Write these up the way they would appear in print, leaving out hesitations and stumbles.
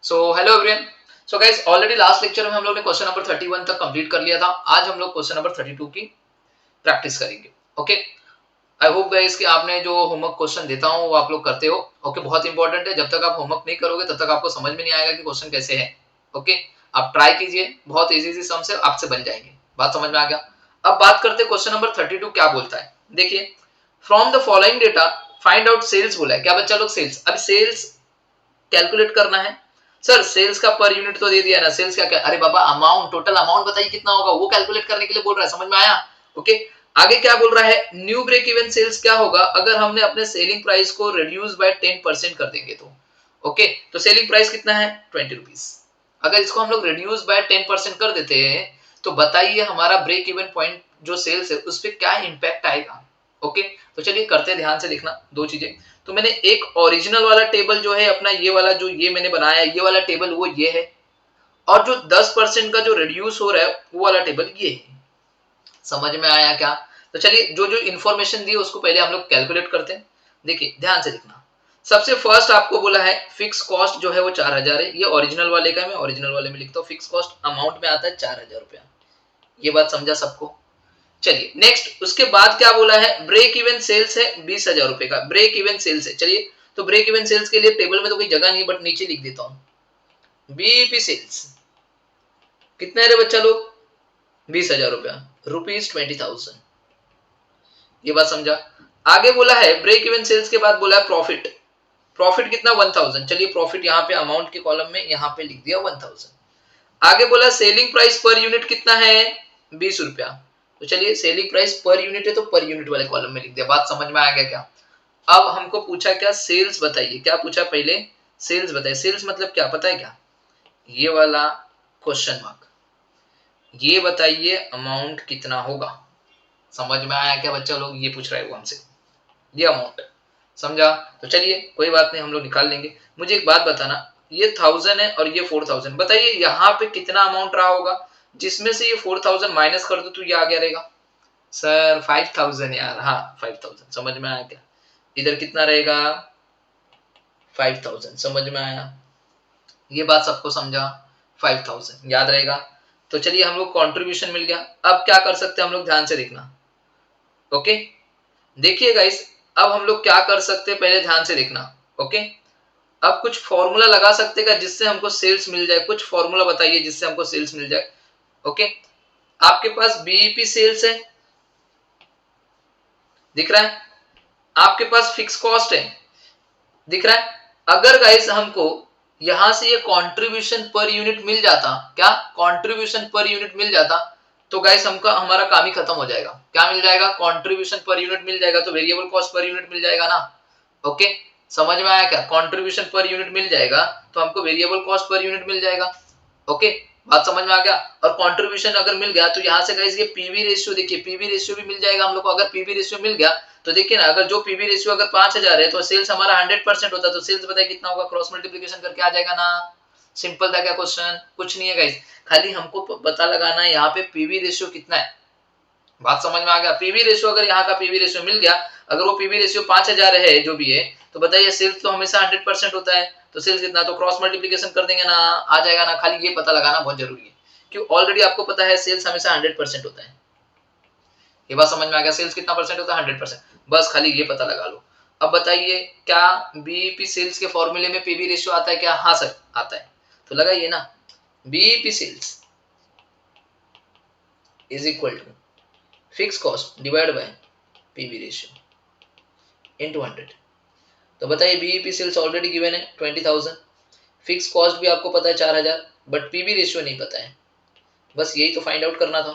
So hello everyone. So guys already last lecture में हम लोग ने क्वेश्चन नंबर 31 तक कंप्लीट कर लिया था। आज हम लोग क्वेश्चन नंबर 32 की प्रैक्टिस करेंगे। ओके, आई होप गाइस कि आपने जो होमवर्क क्वेश्चन देता हूं वो आप लोग करते हो। ओके, बहुत इंपॉर्टेंट है। जब तक आप होमवर्क नहीं करोगे तब तक आपको समझ में नहीं आएगा कि क्वेश्चन कैसे है। ओके, आप ट्राई कीजिए, बहुत इजी सम से आपसे बन जाएंगे। बात समझ में आ गया। अब बात करते हैं क्वेश्चन नंबर 32 क्या बोलता है। देखिए, from the following data find out sales बोला है। क्या बच्चा लोग सेल्स, अब सेल्स कैलकुलेट करना है। सर सेल्स का पर यूनिट तो दे दिया ना, सेल्स क्या क्या, अरे बाबा अमाउंट, टोटल अमाउंट बताइए कितना होगा, वो कैलकुलेट करने के लिए बोल रहा है। समझ में आया? ओके, आगे क्या बोल रहा है, न्यू ब्रेक इवन सेल्स क्या होगा अगर हमने अपने सेलिंग प्राइस को रिड्यूस बाय 10% कर देंगे तो। ओके, तो सेलिंग प्राइस कितना है 20 रुपीज। अगर इसको हम लोग रिड्यूस बाय 10% कर देते हैं तो बताइए हमारा ब्रेक इवन पॉइंट जो सेल्स है उस पर क्या इम्पैक्ट आएगा। ओके, तो चलिए करते हैं, ध्यान से देखना दो चीजें। तो मैंने एक ओरिजिनल वाला टेबल जो है अपना, ये वाला जो ये मैंने बनाया ये वाला टेबल वो ये है, और जो 10% का जो रिड्यूस हो रहा है वो वाला टेबल ये है। समझ में आया क्या? तो चलिए जो जो इन्फॉर्मेशन दी उसको पहले हम लोग कैलकुलेट करते हैं। देखिए ध्यान से देखना। सबसे फर्स्ट आपको बोला है फिक्स कॉस्ट जो है वो 4000 है। ये ओरिजिनल वाले का, मैं ओरिजिनल वाले में लिखता हूँ। फिक्स कॉस्ट अमाउंट में आता है 4000 रुपया। ये बात समझा सबको? चलिए नेक्स्ट, उसके बाद क्या बोला है, ब्रेक इवन सेल्स है 20,000 रुपए का। ब्रेक इवन सेल्स है, चलिए तो ब्रेक इवन सेल्स के लिए टेबल में तो कोई जगह नहीं, बट नीचे लिख देता हूं। बीईपी सेल्स कितने रे बच्चा लोग, 20,000 रुपया, ₹20,000। ये बात समझा? आगे बोला है ब्रेक इवन सेल्स के बाद बोला है प्रॉफिट। प्रॉफिट कितना 1000। चलिए प्रॉफिट यहाँ पे अमाउंट के कॉलम में यहाँ पे लिख दिया 1000। आगे बोला सेलिंग प्राइस पर यूनिट कितना है, 20 रुपया। तो चलिए सेलिंग प्राइस पर यूनिट है तो पर यूनिट वाले कॉलम में लिख दिया। बात समझ में आ गया क्या? अब हमको पूछा क्या, सेल्स बताइए। क्या पूछा पहले, सेल्स बताइए। सेल्स मतलब क्या पता है क्या, ये वाला क्वेश्चन मार्क, ये बताइए अमाउंट कितना होगा। समझ में आया क्या बच्चा लोग, ये पूछ रहा है वो हमसे, ये अमाउंट। समझा? तो चलिए कोई बात नहीं, हम लोग निकाल लेंगे। मुझे एक बात बताना, ये 1000 है और ये 4000, बताइए यहाँ पे कितना अमाउंट रहा होगा जिसमें से ये 4000 माइनस कर दो तो ये आ गया रहेगा। सर 5000 यार, हाँ 5000। समझ में आया क्या? इधर कितना रहेगा 5000। समझ में आया? ये बात सबको समझा? 5000 याद रहेगा। तो चलिए हम लोग कंट्रीब्यूशन मिल गया। अब क्या कर सकते हैं हम लोग, ध्यान से देखना। ओके, देखिए गाइस, अब हम लोग क्या कर सकते हैं पहले ध्यान से देखना। ओके, अब कुछ फॉर्मूला लगा सकते हैं जिससे हमको सेल्स मिल जाए। कुछ फॉर्मूला बताइए जिससे हमको सेल्स मिल जाए। ओके, आपके पास बीईपी सेल्स है, दिख रहा है? आपके पास फिक्स कॉस्ट है, दिख रहा है? अगर गाइस हमको यहां से ये कंट्रीब्यूशन पर यूनिट मिल जाता, क्या कंट्रीब्यूशन पर यूनिट मिल जाता, तो गाइस हमका हमारा काम ही खत्म हो जाएगा। क्या मिल जाएगा, कंट्रीब्यूशन पर यूनिट मिल जाएगा, तो वेरिएबल कॉस्ट पर यूनिट मिल जाएगा ना। ओके, समझ में आया क्या? कंट्रीब्यूशन पर यूनिट मिल जाएगा तो हमको वेरिएबल कॉस्ट पर यूनिट मिल जाएगा। ओके, बात समझ में आ गया? और कंट्रीब्यूशन अगर मिल गया तो यहाँ से गाइस ये पीवी रेशियो, देखिए पीवी रेशियो भी मिल जाएगा हम लोग को। अगर पीवी रेशियो मिल गया तो देखिए ना, अगर जो पीवी रेशियो अगर 5000 है तो सेल्स हमारा 100% होता है, तो सेल्स बताइए कितना होगा, क्रॉस मल्टीप्लिकेशन करके आ जाएगा ना। सिंपल था क्या क्वेश्चन? कुछ नहीं है गाइस, खाली हमको पता लगाना है यहाँ पे पीवी रेशियो कितना है। बात समझ में आ गया? पीवी रेशियो, अगर यहाँ का पीवी रेशियो मिल गया, अगर वो पीवी रेशियो 5000 है जो भी है, तो बताइए सेल्स तो हमेशा 100% होता है, तो सेल्स कितना, तो क्रॉस मल्टीप्लिकेशन कर देंगे ना, आ जाएगा ना। खाली ये पता लगाना बहुत जरूरी है, क्यों ऑलरेडी आपको पता है सेल्स हमेशा 100% होता है। ये बात समझ में आ गया? सेल्स कितना परसेंट होता है, 100%। बस खाली ये पता लगा लो। अब बताइए क्या बीईपी सेल्स के फॉर्मूले में पीवी रेशियो आता है क्या? हाँ सर आता है, तो लगाइए ना, BEP sales is equal to fix cost divide by PV ratio into 100। तो बताइए बीईपी सेल्स ऑलरेडी गिवन है 20000, फिक्स कॉस्ट भी आपको पता है 4000, बट पीवी रेशियो नहीं पता है। बस यही तो फाइंड आउट करना था।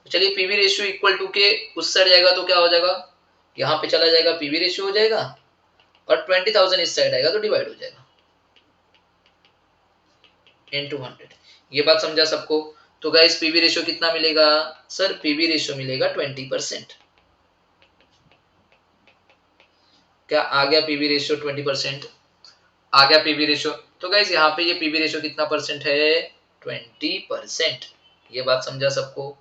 तो चलिए पीवी रेशियो इक्वल टू के उस साइड जाएगा तो क्या हो जाएगा, यहाँ पे चला जाएगा पीवी रेशियो हो जाएगा, और 20000 इस साइड आएगा तो डिवाइड हो जाएगा इनटू 100। ये बात समझा सबको? तो गाइस पीवी रेशियो कितना मिलेगा, सर पीवी रेशियो मिलेगा 20%। क्या आ गया पीवी रेशियो 20%? आ गया पीवी रेशियो। तो गाइस यहाँ पे ये पीवी रेशियो कितना परसेंट है, 20%। ये बात समझा सबको?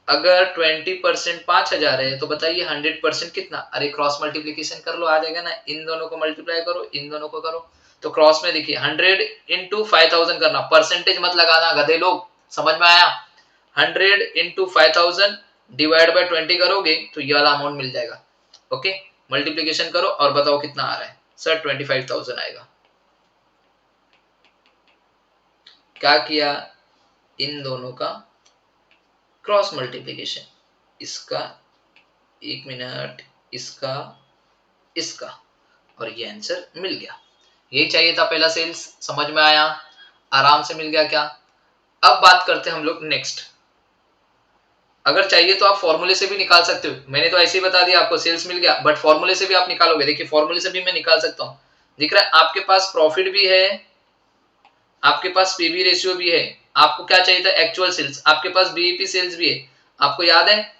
अगर 20% 5000 है तो बताइए 100% कितना, अरे क्रॉस मल्टीप्लीकेशन कर लो, आ जाएगा ना। इन दोनों को मल्टीप्लाई करो, इन दोनों को करो, तो क्रॉस में देखिए 100 इंटू 5000 करना, परसेंटेज मत लगाना गधे लोग, समझ में आया। 100 इंटू 5000 डिवाइड बाय 20 करोगे तो ये वाला अमाउंट मिल जाएगा। ओके, मल्टीप्लीकेशन करो और बताओ कितना आ रहा है। सर 25,000 आएगा। क्या किया, इन दोनों का क्रॉस मल्टीप्लीकेशन, इसका 1 मिनट, इसका इसका, और ये आंसर मिल गया। यही चाहिए था पहला सेल्स, समझ में आया, आराम से मिल गया क्या। अब बात करते हैं हम लोग नेक्स्ट। अगर चाहिए तो आप फॉर्मूले से भी निकाल सकते हो, मैंने तो ऐसे ही बता दिया आपको, सेल्स मिल गया, बट फॉर्मूले से भी आप निकालोगे। देखिए फॉर्मूले से भी मैं निकाल सकता हूं, दिख रहा है आपके पास प्रॉफिट भी है, आपके पास पीवी रेशियो भी है, आपको क्या चाहिए था, एक्चुअल सेल्स, आपके पास बीईपी सेल्स भी है। आपको याद है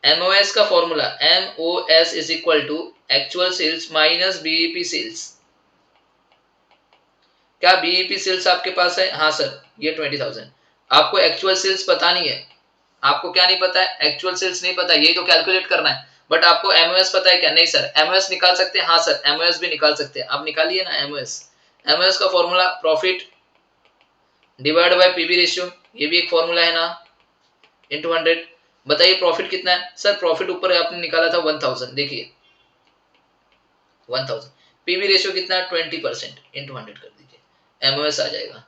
एमओएस का formula, MOS is equal to actual sales minus BEP sales. क्या बीईपी सेल्स आपके पास है, हाँ सर ये 20,000। आपको एक्चुअल सेल्स पता नहीं है, आपको क्या नहीं पता है, एक्चुअल सेल्स नहीं पता है, यही तो कैलकुलेट करना है। बट आपको एमओएस पता है क्या, नहीं सर। एमओएस निकाल सकते हैं, हाँ सर एमओएस भी निकाल सकते हैं, आप निकालिए ना एमओएस। एमओएस का formula profit divide by PV ratio, ये भी एक फॉर्मूला है ना, इंटू 100। बताइए प्रॉफिट कितना है, सर प्रॉफिट ऊपर आपने निकाला था 1000, देखिए 1000, पीवी रेशियो कितना है 20%, इंटू 100 कर दीजिए, एमओएस आ जाएगा।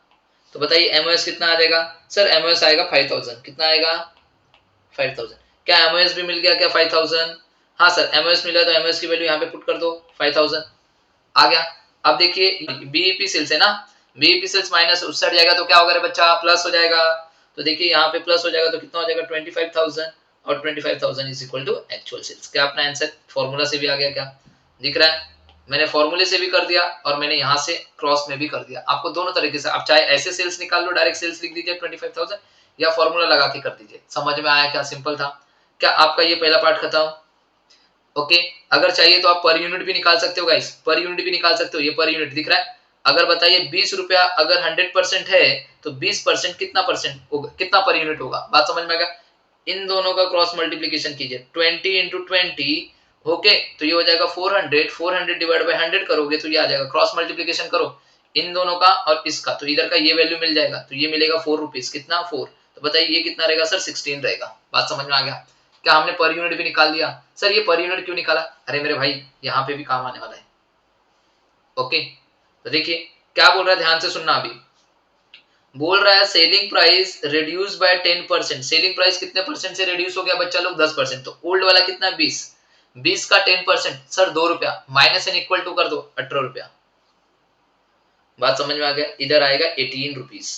तो बताइए एमओएस कितना आ जाएगा, सर एमओएस आएगा 5000, कितना आएगा 5000। क्या एमओएस भी मिल गया क्या 5000, हाँ सर एमओएस मिला, तो एमओएस की वैल्यू यहाँ पे पुट कर दो 5000 आ गया। अब देखिए बीईपी सेल्स है ना, बीईपी सेल्स माइनस उस साइड जाएगा तो क्या होगा रे बच्चा, प्लस हो जाएगा। तो देखिए यहाँ पे प्लस हो जाएगा तो कितना हो जाएगा 25,000, और 25,000 is equal to actual sales. क्या अपना आंसर फॉर्मूला से भी आ गया क्या, दिख रहा है, मैंने फॉर्मूले से भी कर दिया और मैंने यहाँ से क्रॉस में भी कर दिया। आपको दोनों तरीके से, आप चाहे ऐसे सेल्स निकाल लो, डायरेक्ट सेल्स लिख दीजिए 25,000, या फॉर्मूला लगा के कर दीजिए। समझ में आया क्या, सिंपल था क्या आपका ये पहला पार्ट खत्म। ओके, अगर चाहिए तो आप पर यूनिट भी निकाल सकते हो गाइस, पर यूनिट भी निकाल सकते हो, ये पर यूनिट दिख रहा है। अगर बताइए 20 रुपया अगर 100% है तो 20% कितना परसेंट होगा, कितना पर यूनिट होगा, बात समझ में आ गया। इन दोनों का क्रॉस मल्टीप्लीकेशन कीजिए, 20 इंटू 20, ओके तो ये हो जाएगा 400, 400 डिवाइड बाय 100 करोगे तो ये आ जाएगा, क्रॉस मल्टीप्लीकेशन करो इन दोनों का और इसका, तो इधर का ये वैल्यू मिल जाएगा, तो ये मिलेगा 4 रुपीज, कितना 4। तो बताइए ये कितना रहेगा सर 16 रहेगा। बात समझ में आ गया क्या, हमने पर यूनिट भी निकाल दिया। सर ये पर यूनिट क्यों निकाला, अरे मेरे भाई यहाँ पे भी काम आने वाला है। ओके, तो देखिए क्या बोल रहा है, ध्यान से सुनना। अभी बोल रहा है selling price reduce by 10%, selling price कितने परसेंट से रिड्यूस हो गया बच्चा लोग, 10%। तो ओल्ड वाला कितना 20, 20 का 10% सर 2 रुपया, माइनस एन इक्वल टू कर दो 18 रुपया। बात समझ में आ गया, इधर आएगा 18 रुपीज।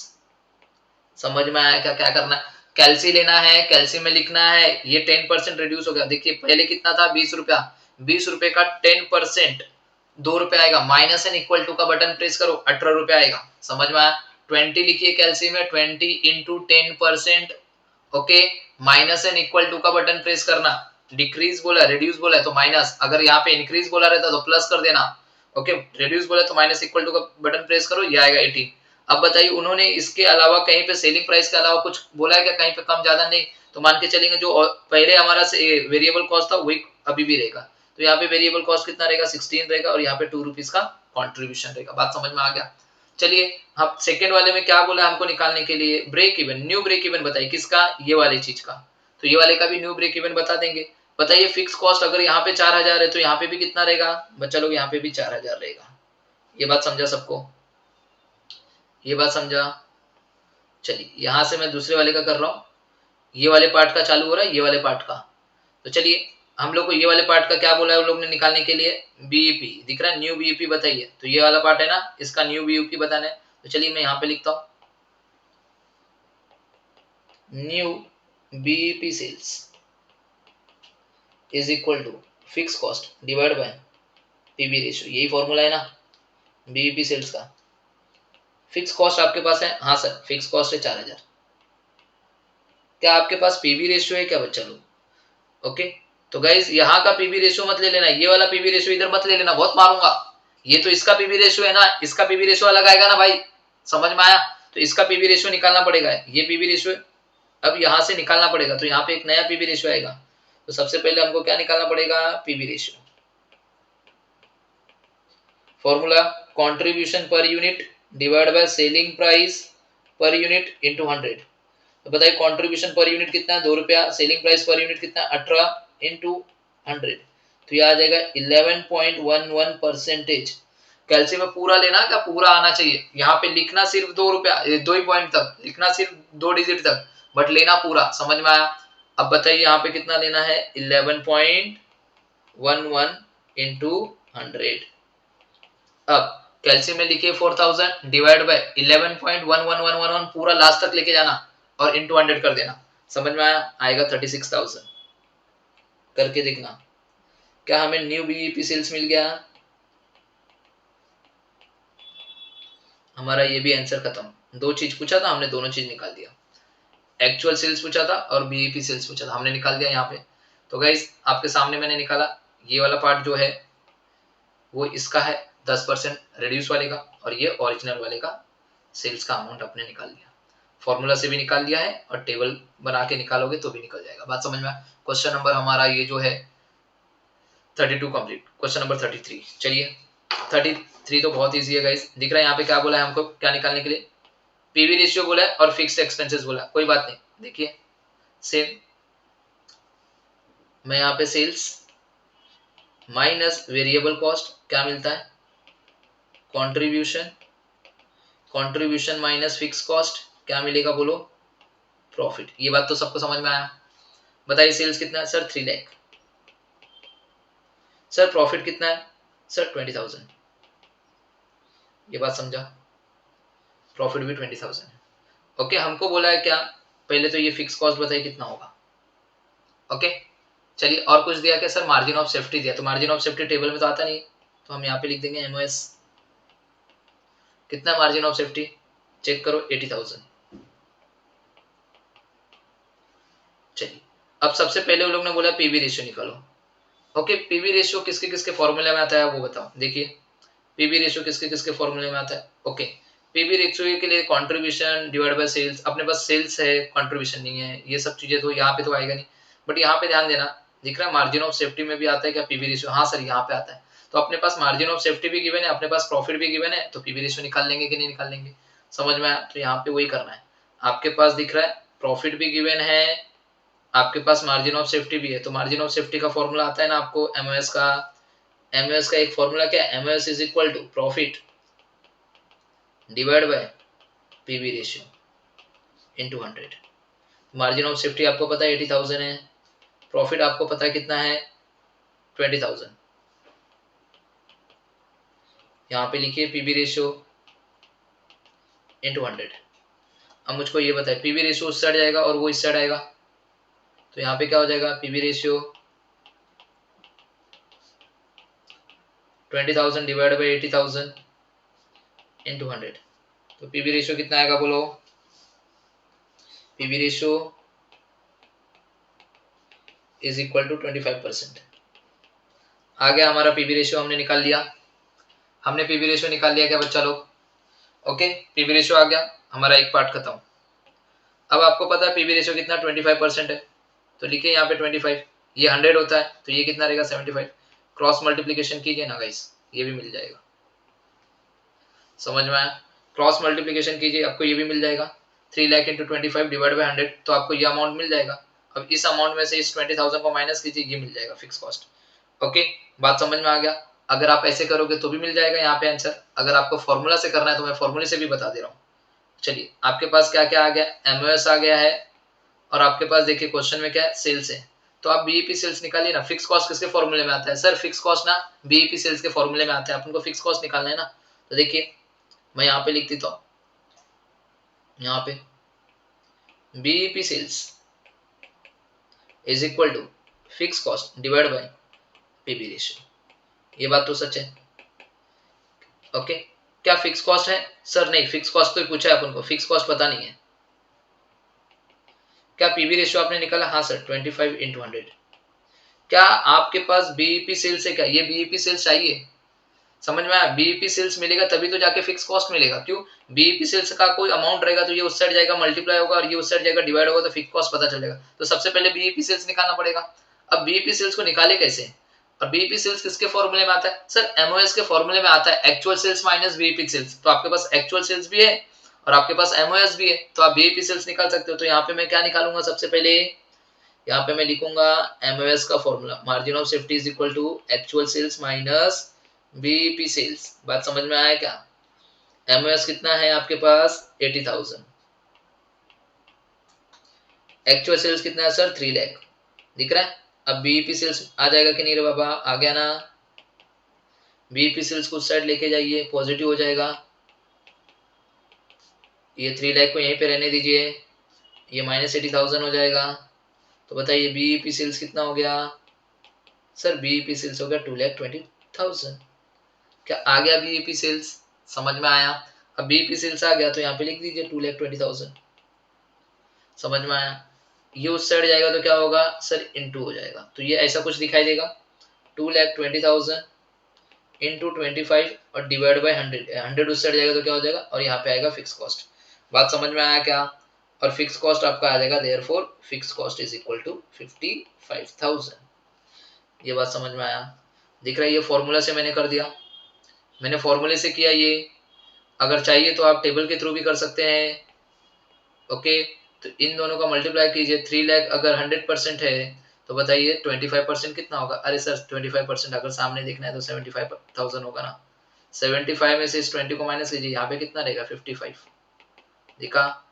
समझ में आया क्या, क्या करना है, कैल्सी लेना है, कैल्सी में लिखना है, ये 10% रिड्यूस हो गया। देखिए पहले कितना था 20 रुपया, 20 रुपए का 10% 2 रुपए आएगा, माइनस एन इक्वल टू का बटन प्रेस करो 18 रुपए आएगा। समझ में आया, 20 लिखिए कैल्सी में, 20 into 10%, okay, minus and equal to का बटन प्रेस करना। डिक्रीज बोला, रिड्यूस बोला है तो माइनस, अगर यहाँ पे इंक्रीज बोला रहता तो प्लस कर देना। ओके, रिड्यूस बोला तो माइनस इक्वल टू का बटन प्रेस करो, ये आएगा 18। अब बताइए उन्होंने इसके अलावा कहीं पे सेलिंग प्राइस के अलावा कुछ बोला है क्या, कहीं पे कम ज्यादा नहीं, तो मान के चलेंगे जो पहले हमारा वेरिएबल कॉस्ट था वही अभी भी रहेगा। तो यहाँ पे वेरिएबल कॉस्ट कितना रहेगा 16 रहेगा, और यहाँ पे 2 रुपीज का कॉन्ट्रीब्यूशन रहेगा। बात समझ में आ गया। चलिए हम सेकंड वाले में क्या बोला हमको निकालने के लिए, break even, new break even बताइए किसका, ये वाली चीज का। तो ये वाले का भी न्यू ब्रेक इवन बता देंगे। बताइए फिक्स कॉस्ट अगर यहाँ पे 4000 है तो यहाँ पे भी कितना रहेगा बच्चा लोग, यहाँ पे भी 4000 रहेगा। ये बात समझा सबको, ये बात समझा। चलिए यहां से मैं दूसरे वाले का कर रहा हूं, ये वाले पार्ट का चालू हो रहा है, ये वाले पार्ट का। तो चलिए हम लोग को ये वाले पार्ट का क्या बोला है उन लोग ने निकालने के लिए, बीईपी दिख रहा है, न्यू बीईपी बताइए। तो ये वाला पार्ट है ना, इसका न्यू बीईपी बताना है। तो चलिए मैं यहाँ पे लिखता हूँ new BEP sales is equal to fix cost divide by PV ratio, यही फॉर्मूला है ना बीईपी सेल्स का। फिक्स कॉस्ट आपके पास है, हाँ सर फिक्स कॉस्ट है 4000। क्या आपके पास पीवी रेशियो है क्या बच्चा लोग, ओके। तो गाइज यहाँ का पीवी रेशियो मत ले लेना, ये वाला पीवी रेशियो इधर मत ले लेना, बहुत मारूंगा। ये तो इसका पीवी रेशियो है ना, इसका पीवी रेशियो अलग आएगा ना भाई, समझ में आया। तो इसका पीवी रेशियो निकालना पड़ेगा, ये पीवी रेशियो अब यहाँ से निकालना पड़ेगा, तो यहाँ पे एक नया पीवी रेशियो आएगा। तो सबसे पहले हमको क्या निकालना पड़ेगा, PV ratio. Formula contribution per unit divide by selling price per unit into 100। तो बताइए कंट्रीब्यूशन पर यूनिट कितना है, 2 रुपया, सेलिंग प्राइस पर यूनिट कितना है, 18 इनटू 100, तो ये आ जाएगा 11.11%। कैल्शियम में पूरा लेना क्या पूरा आना चाहिए, यहाँ पे लिखना सिर्फ 2 रुपया, 2 ही पॉइंट तक लिखना, सिर्फ 2 डिजिट तक, बट लेना पूरा। समझ में आया? अब बताइए यहाँ पे कितना लेना है, 11.11 इंटू 100। अब कैल्शियम में लिखिए 4000 डिवाइड बाय 11.1111 पूरा लास्ट तक लेके जाना और इंटू 100 कर देना। समझ में आया? आएगा 36,000। करके देखना क्या हमें न्यू बीईपी सेल्स मिल गया। हमारा ये भी आंसर खत्म। 2 चीज पूछा था हमने, दोनों चीज निकाल दिया। एक्चुअल सेल्स पूछा था और बीईपी सेल्स पूछा था, हमने निकाल दिया यहाँ पे। तो गाइस आपके सामने मैंने निकाला, ये वाला पार्ट जो है वो इसका है 10% रिड्यूस वाले का, और ये ओरिजिनल वाले का सेल्स का अमाउंट आपने निकाल दिया। फॉर्मूला से भी निकाल दिया है और टेबल बना के निकालोगे तो भी निकल जाएगा। बात समझ में? क्वेश्चन नंबर हमारा ये जो है 32 कंप्लीट। क्वेश्चन नंबर 33, चलिए 33 तो बहुत इजी है गाइस। दिख रहा है यहाँ पे क्या बोला है हमको, क्या निकालने के लिए, पीवी रेशियो बोला है और फिक्स्ड एक्सपेंसेस बोला। कोई बात नहीं, देखिए सेम, मैं यहाँ पे सेल्स माइनस वेरिएबल कॉस्ट क्या मिलता है, कंट्रीब्यूशन माइनस फिक्स कॉस्ट क्या मिलेगा बोलो, प्रॉफिट। ये बात तो सबको समझ में आया। बताइए सेल्स कितना है सर, 3 लाख। सर प्रॉफिट कितना है सर, 20,000। ये बात समझा, प्रॉफिट भी 20,000 है। ओके, हमको बोला है क्या, पहले तो ये फिक्स कॉस्ट बताइए कितना होगा। ओके चलिए, और कुछ दिया क्या सर, मार्जिन ऑफ सेफ्टी दिया। तो मार्जिन ऑफ सेफ्टी टेबल में तो आता नहीं, तो हम यहाँ पे लिख देंगे एमओएस। कितना मार्जिन ऑफ सेफ्टी चेक करो, 80,000। चलिए अब सबसे पहले उन लोग ने बोला पीवी रेशियो निकालो। ओके, पीवी रेशियो किसके किसके फॉर्मूले में आता है वो बताओ। देखिए पीवी रेशियो किसके किसके फॉर्मूले में आता है। ओके, पीवी रेशियो के लिए कंट्रीब्यूशन डिवाइड बाय सेल्स, अपने पास सेल्स है कंट्रीब्यूशन नहीं है, ये सब चीजें तो यहाँ पे तो आएगा नहीं। बट यहाँ पे ध्यान देना, दिख रहा है मार्जिन ऑफ सेफ्टी में भी आता है क्या पीवी रेशियो, हाँ सर यहाँ पे आता है। तो अपने पास मार्जिन ऑफ सेफ्टी भी गिवन है, अपने पास प्रॉफिट भी गिवन है, तो पीवी रेशियो निकाल लेंगे कि नहीं निकाल लेंगे। समझ में आया? तो यहाँ पे वही करना है। आपके पास दिख रहा है प्रॉफिट भी गिवन है, आपके पास मार्जिन ऑफ सेफ्टी भी है। तो मार्जिन ऑफ सेफ्टी का फॉर्मूला आता है ना आपको एमओएस का। एमओएस का एक फॉर्मूला क्या है, MOS is equal to profit divide by PV ratio into 100। Margin of safety आपको पता है 80,000 है, प्रॉफिट आपको पता है कितना है 20,000। यहाँ पे लिखिए पीवी रेशियो इनटू 100। अब मुझको ये बताए पीवी रेशियो उस साइड जाएगा और वो इस साइड आएगा, तो यहाँ पे क्या हो जाएगा, PV ratio 20,000 divide by 80,000 into 100। तो पीवी रेशियो कितना आएगा बोलो, PV ratio is equal to 25%। आ गया हमारा पीवी रेशियो, हमने निकाल लिया। हमने पीवी रेशियो निकाल लिया क्या बच्चा लोग। ओके, पीवी रेशियो आ गया, हमारा एक पार्ट खत्म। अब आपको पता है पीवी रेशियो कितना 25% है, तो लिखिए यहाँ पे 25, ये 100 होता है तो ये कितना रहेगा 75। क्रॉस मल्टीप्लीकेशन कीजिए ना गाइस, ये भी मिल जाएगा। समझ में आया? क्रॉस मल्टीप्लीकेशन कीजिए, आपको ये भी मिल जाएगा। 3 लाख इंटू 25 डिवाइड बाई 100, तो आपको ये अमाउंट मिल जाएगा। अब इस अमाउंट में से इस 20,000 को माइनस कीजिए, ये मिल जाएगा फिक्स कॉस्ट। ओके, बात समझ में आ गया। अगर आप ऐसे करोगे तो भी मिल जाएगा यहाँ पे आंसर। अगर आपको फॉर्मूला से करना है तो मैं फॉर्मूले से भी बता दे रहा हूँ। चलिए आपके पास क्या क्या आ गया, एमओएस आ गया है, और आपके पास देखिए क्वेश्चन में क्या है, सेल्स है। तो आप बीईपी सेल्स निकालिए ना। फिक्स कॉस्ट किसके फॉर्मूले में आता है सर, फिक्स कॉस्ट ना बीईपी सेल्स के फॉर्मूले में आता है। अपन को फिक्स कॉस्ट निकालना है ना, तो देखिए मैं यहाँ पे लिख देता हूँ, यहाँ पे BEP sales is equal to fix cost divide by PV ratio. ये बात तो सच है। ओके, क्या फिक्स कॉस्ट है सर, नहीं फिक्स कॉस्ट तो पूछा है अपन को, फिक्स कॉस्ट पता नहीं है। क्या पीवी रेशियो आपने निकाला, हाँ सर 25 इंटू 100। क्या आपके पास बीईपी सेल्स है क्या, ये बीईपी सेल्स चाहिए। समझ में आया? बीईपी सेल्स मिलेगा तभी तो जाके फिक्स कॉस्ट मिलेगा। क्यों, बीईपी सेल्स का कोई अमाउंट रहेगा तो ये उस साइड जाएगा मल्टीप्लाई होगा, और ये उस साइड जाएगा डिवाइड होगा, तो फिक्स कॉस्ट पता चलेगा। तो सबसे पहले बीईपी सेल्स निकालना पड़ेगा। अब बीईपी सेल्स को निकाले कैसे, और बीईपी सेल्स किसके फॉर्मूले में आता है? सर एमओएस के फॉर्मूले में आता है, actual sales minus BEP sales. तो आपके पास एक्चुअल सेल्स भी है और आपके पास एमओएस भी है, तो आप बीईपी सेल्स निकाल सकते हो। तो यहाँ पे मैं क्या निकालूंगा? सबसे पहले यहाँ पे मैं लिखूंगा एमओएस का formula, margin of safety is equal to actual sales minus BEP sales. बात समझ में आया क्या? एमओएस कितना है आपके पास? 80,000। एक्चुअल सेल्स कितना है सर? 3 लाख। दिख रहा है? अब बीईपी सेल्स आ जाएगा कि नहीं रे बाबा? आ गया ना। बीईपी सेल्स को उस साइड लेके जाइए, पॉजिटिव हो जाएगा। ये 3 लाख को यहीं पे रहने दीजिए, ये -80,000 हो जाएगा। तो बताइए बीईपी सेल्स कितना हो गया? सर बीईपी सेल्स हो गया 2,20,000। क्या आ गया बीईपी सेल्स? समझ में आया? अब बीईपी सेल्स आ गया तो यहाँ पे लिख दीजिए 2,20,000। समझ में आया? ये उस साइड जाएगा तो क्या होगा सर? इनटू हो जाएगा। तो ये ऐसा कुछ दिखाई देगा, 2,20,000 इंटू 25 और डिवाइड बाई 100। 100 उस साइड जाएगा तो क्या हो जाएगा? और यहाँ पे आएगा फिक्स कॉस्ट। बात समझ में आया क्या? और फिक्स कॉस्ट आपका आ जाएगा, therefore fix cost is equal to 55,000। ये बात समझ में आया? दिख रहा है? ये फॉर्मूला से मैंने कर दिया, मैंने फॉर्मूले से किया ये। अगर चाहिए तो आप टेबल के थ्रू भी कर सकते हैं। ओके, तो इन दोनों का मल्टीप्लाई कीजिए। 3 लाख अगर 100% है तो बताइए 25% कितना होगा? अरे सर 25% अगर सामने देखना है तो 75,000 होगा ना। 75 में से इस 20 को माइनस कीजिए, यहाँ पे कितना रहेगा? 55। देखा?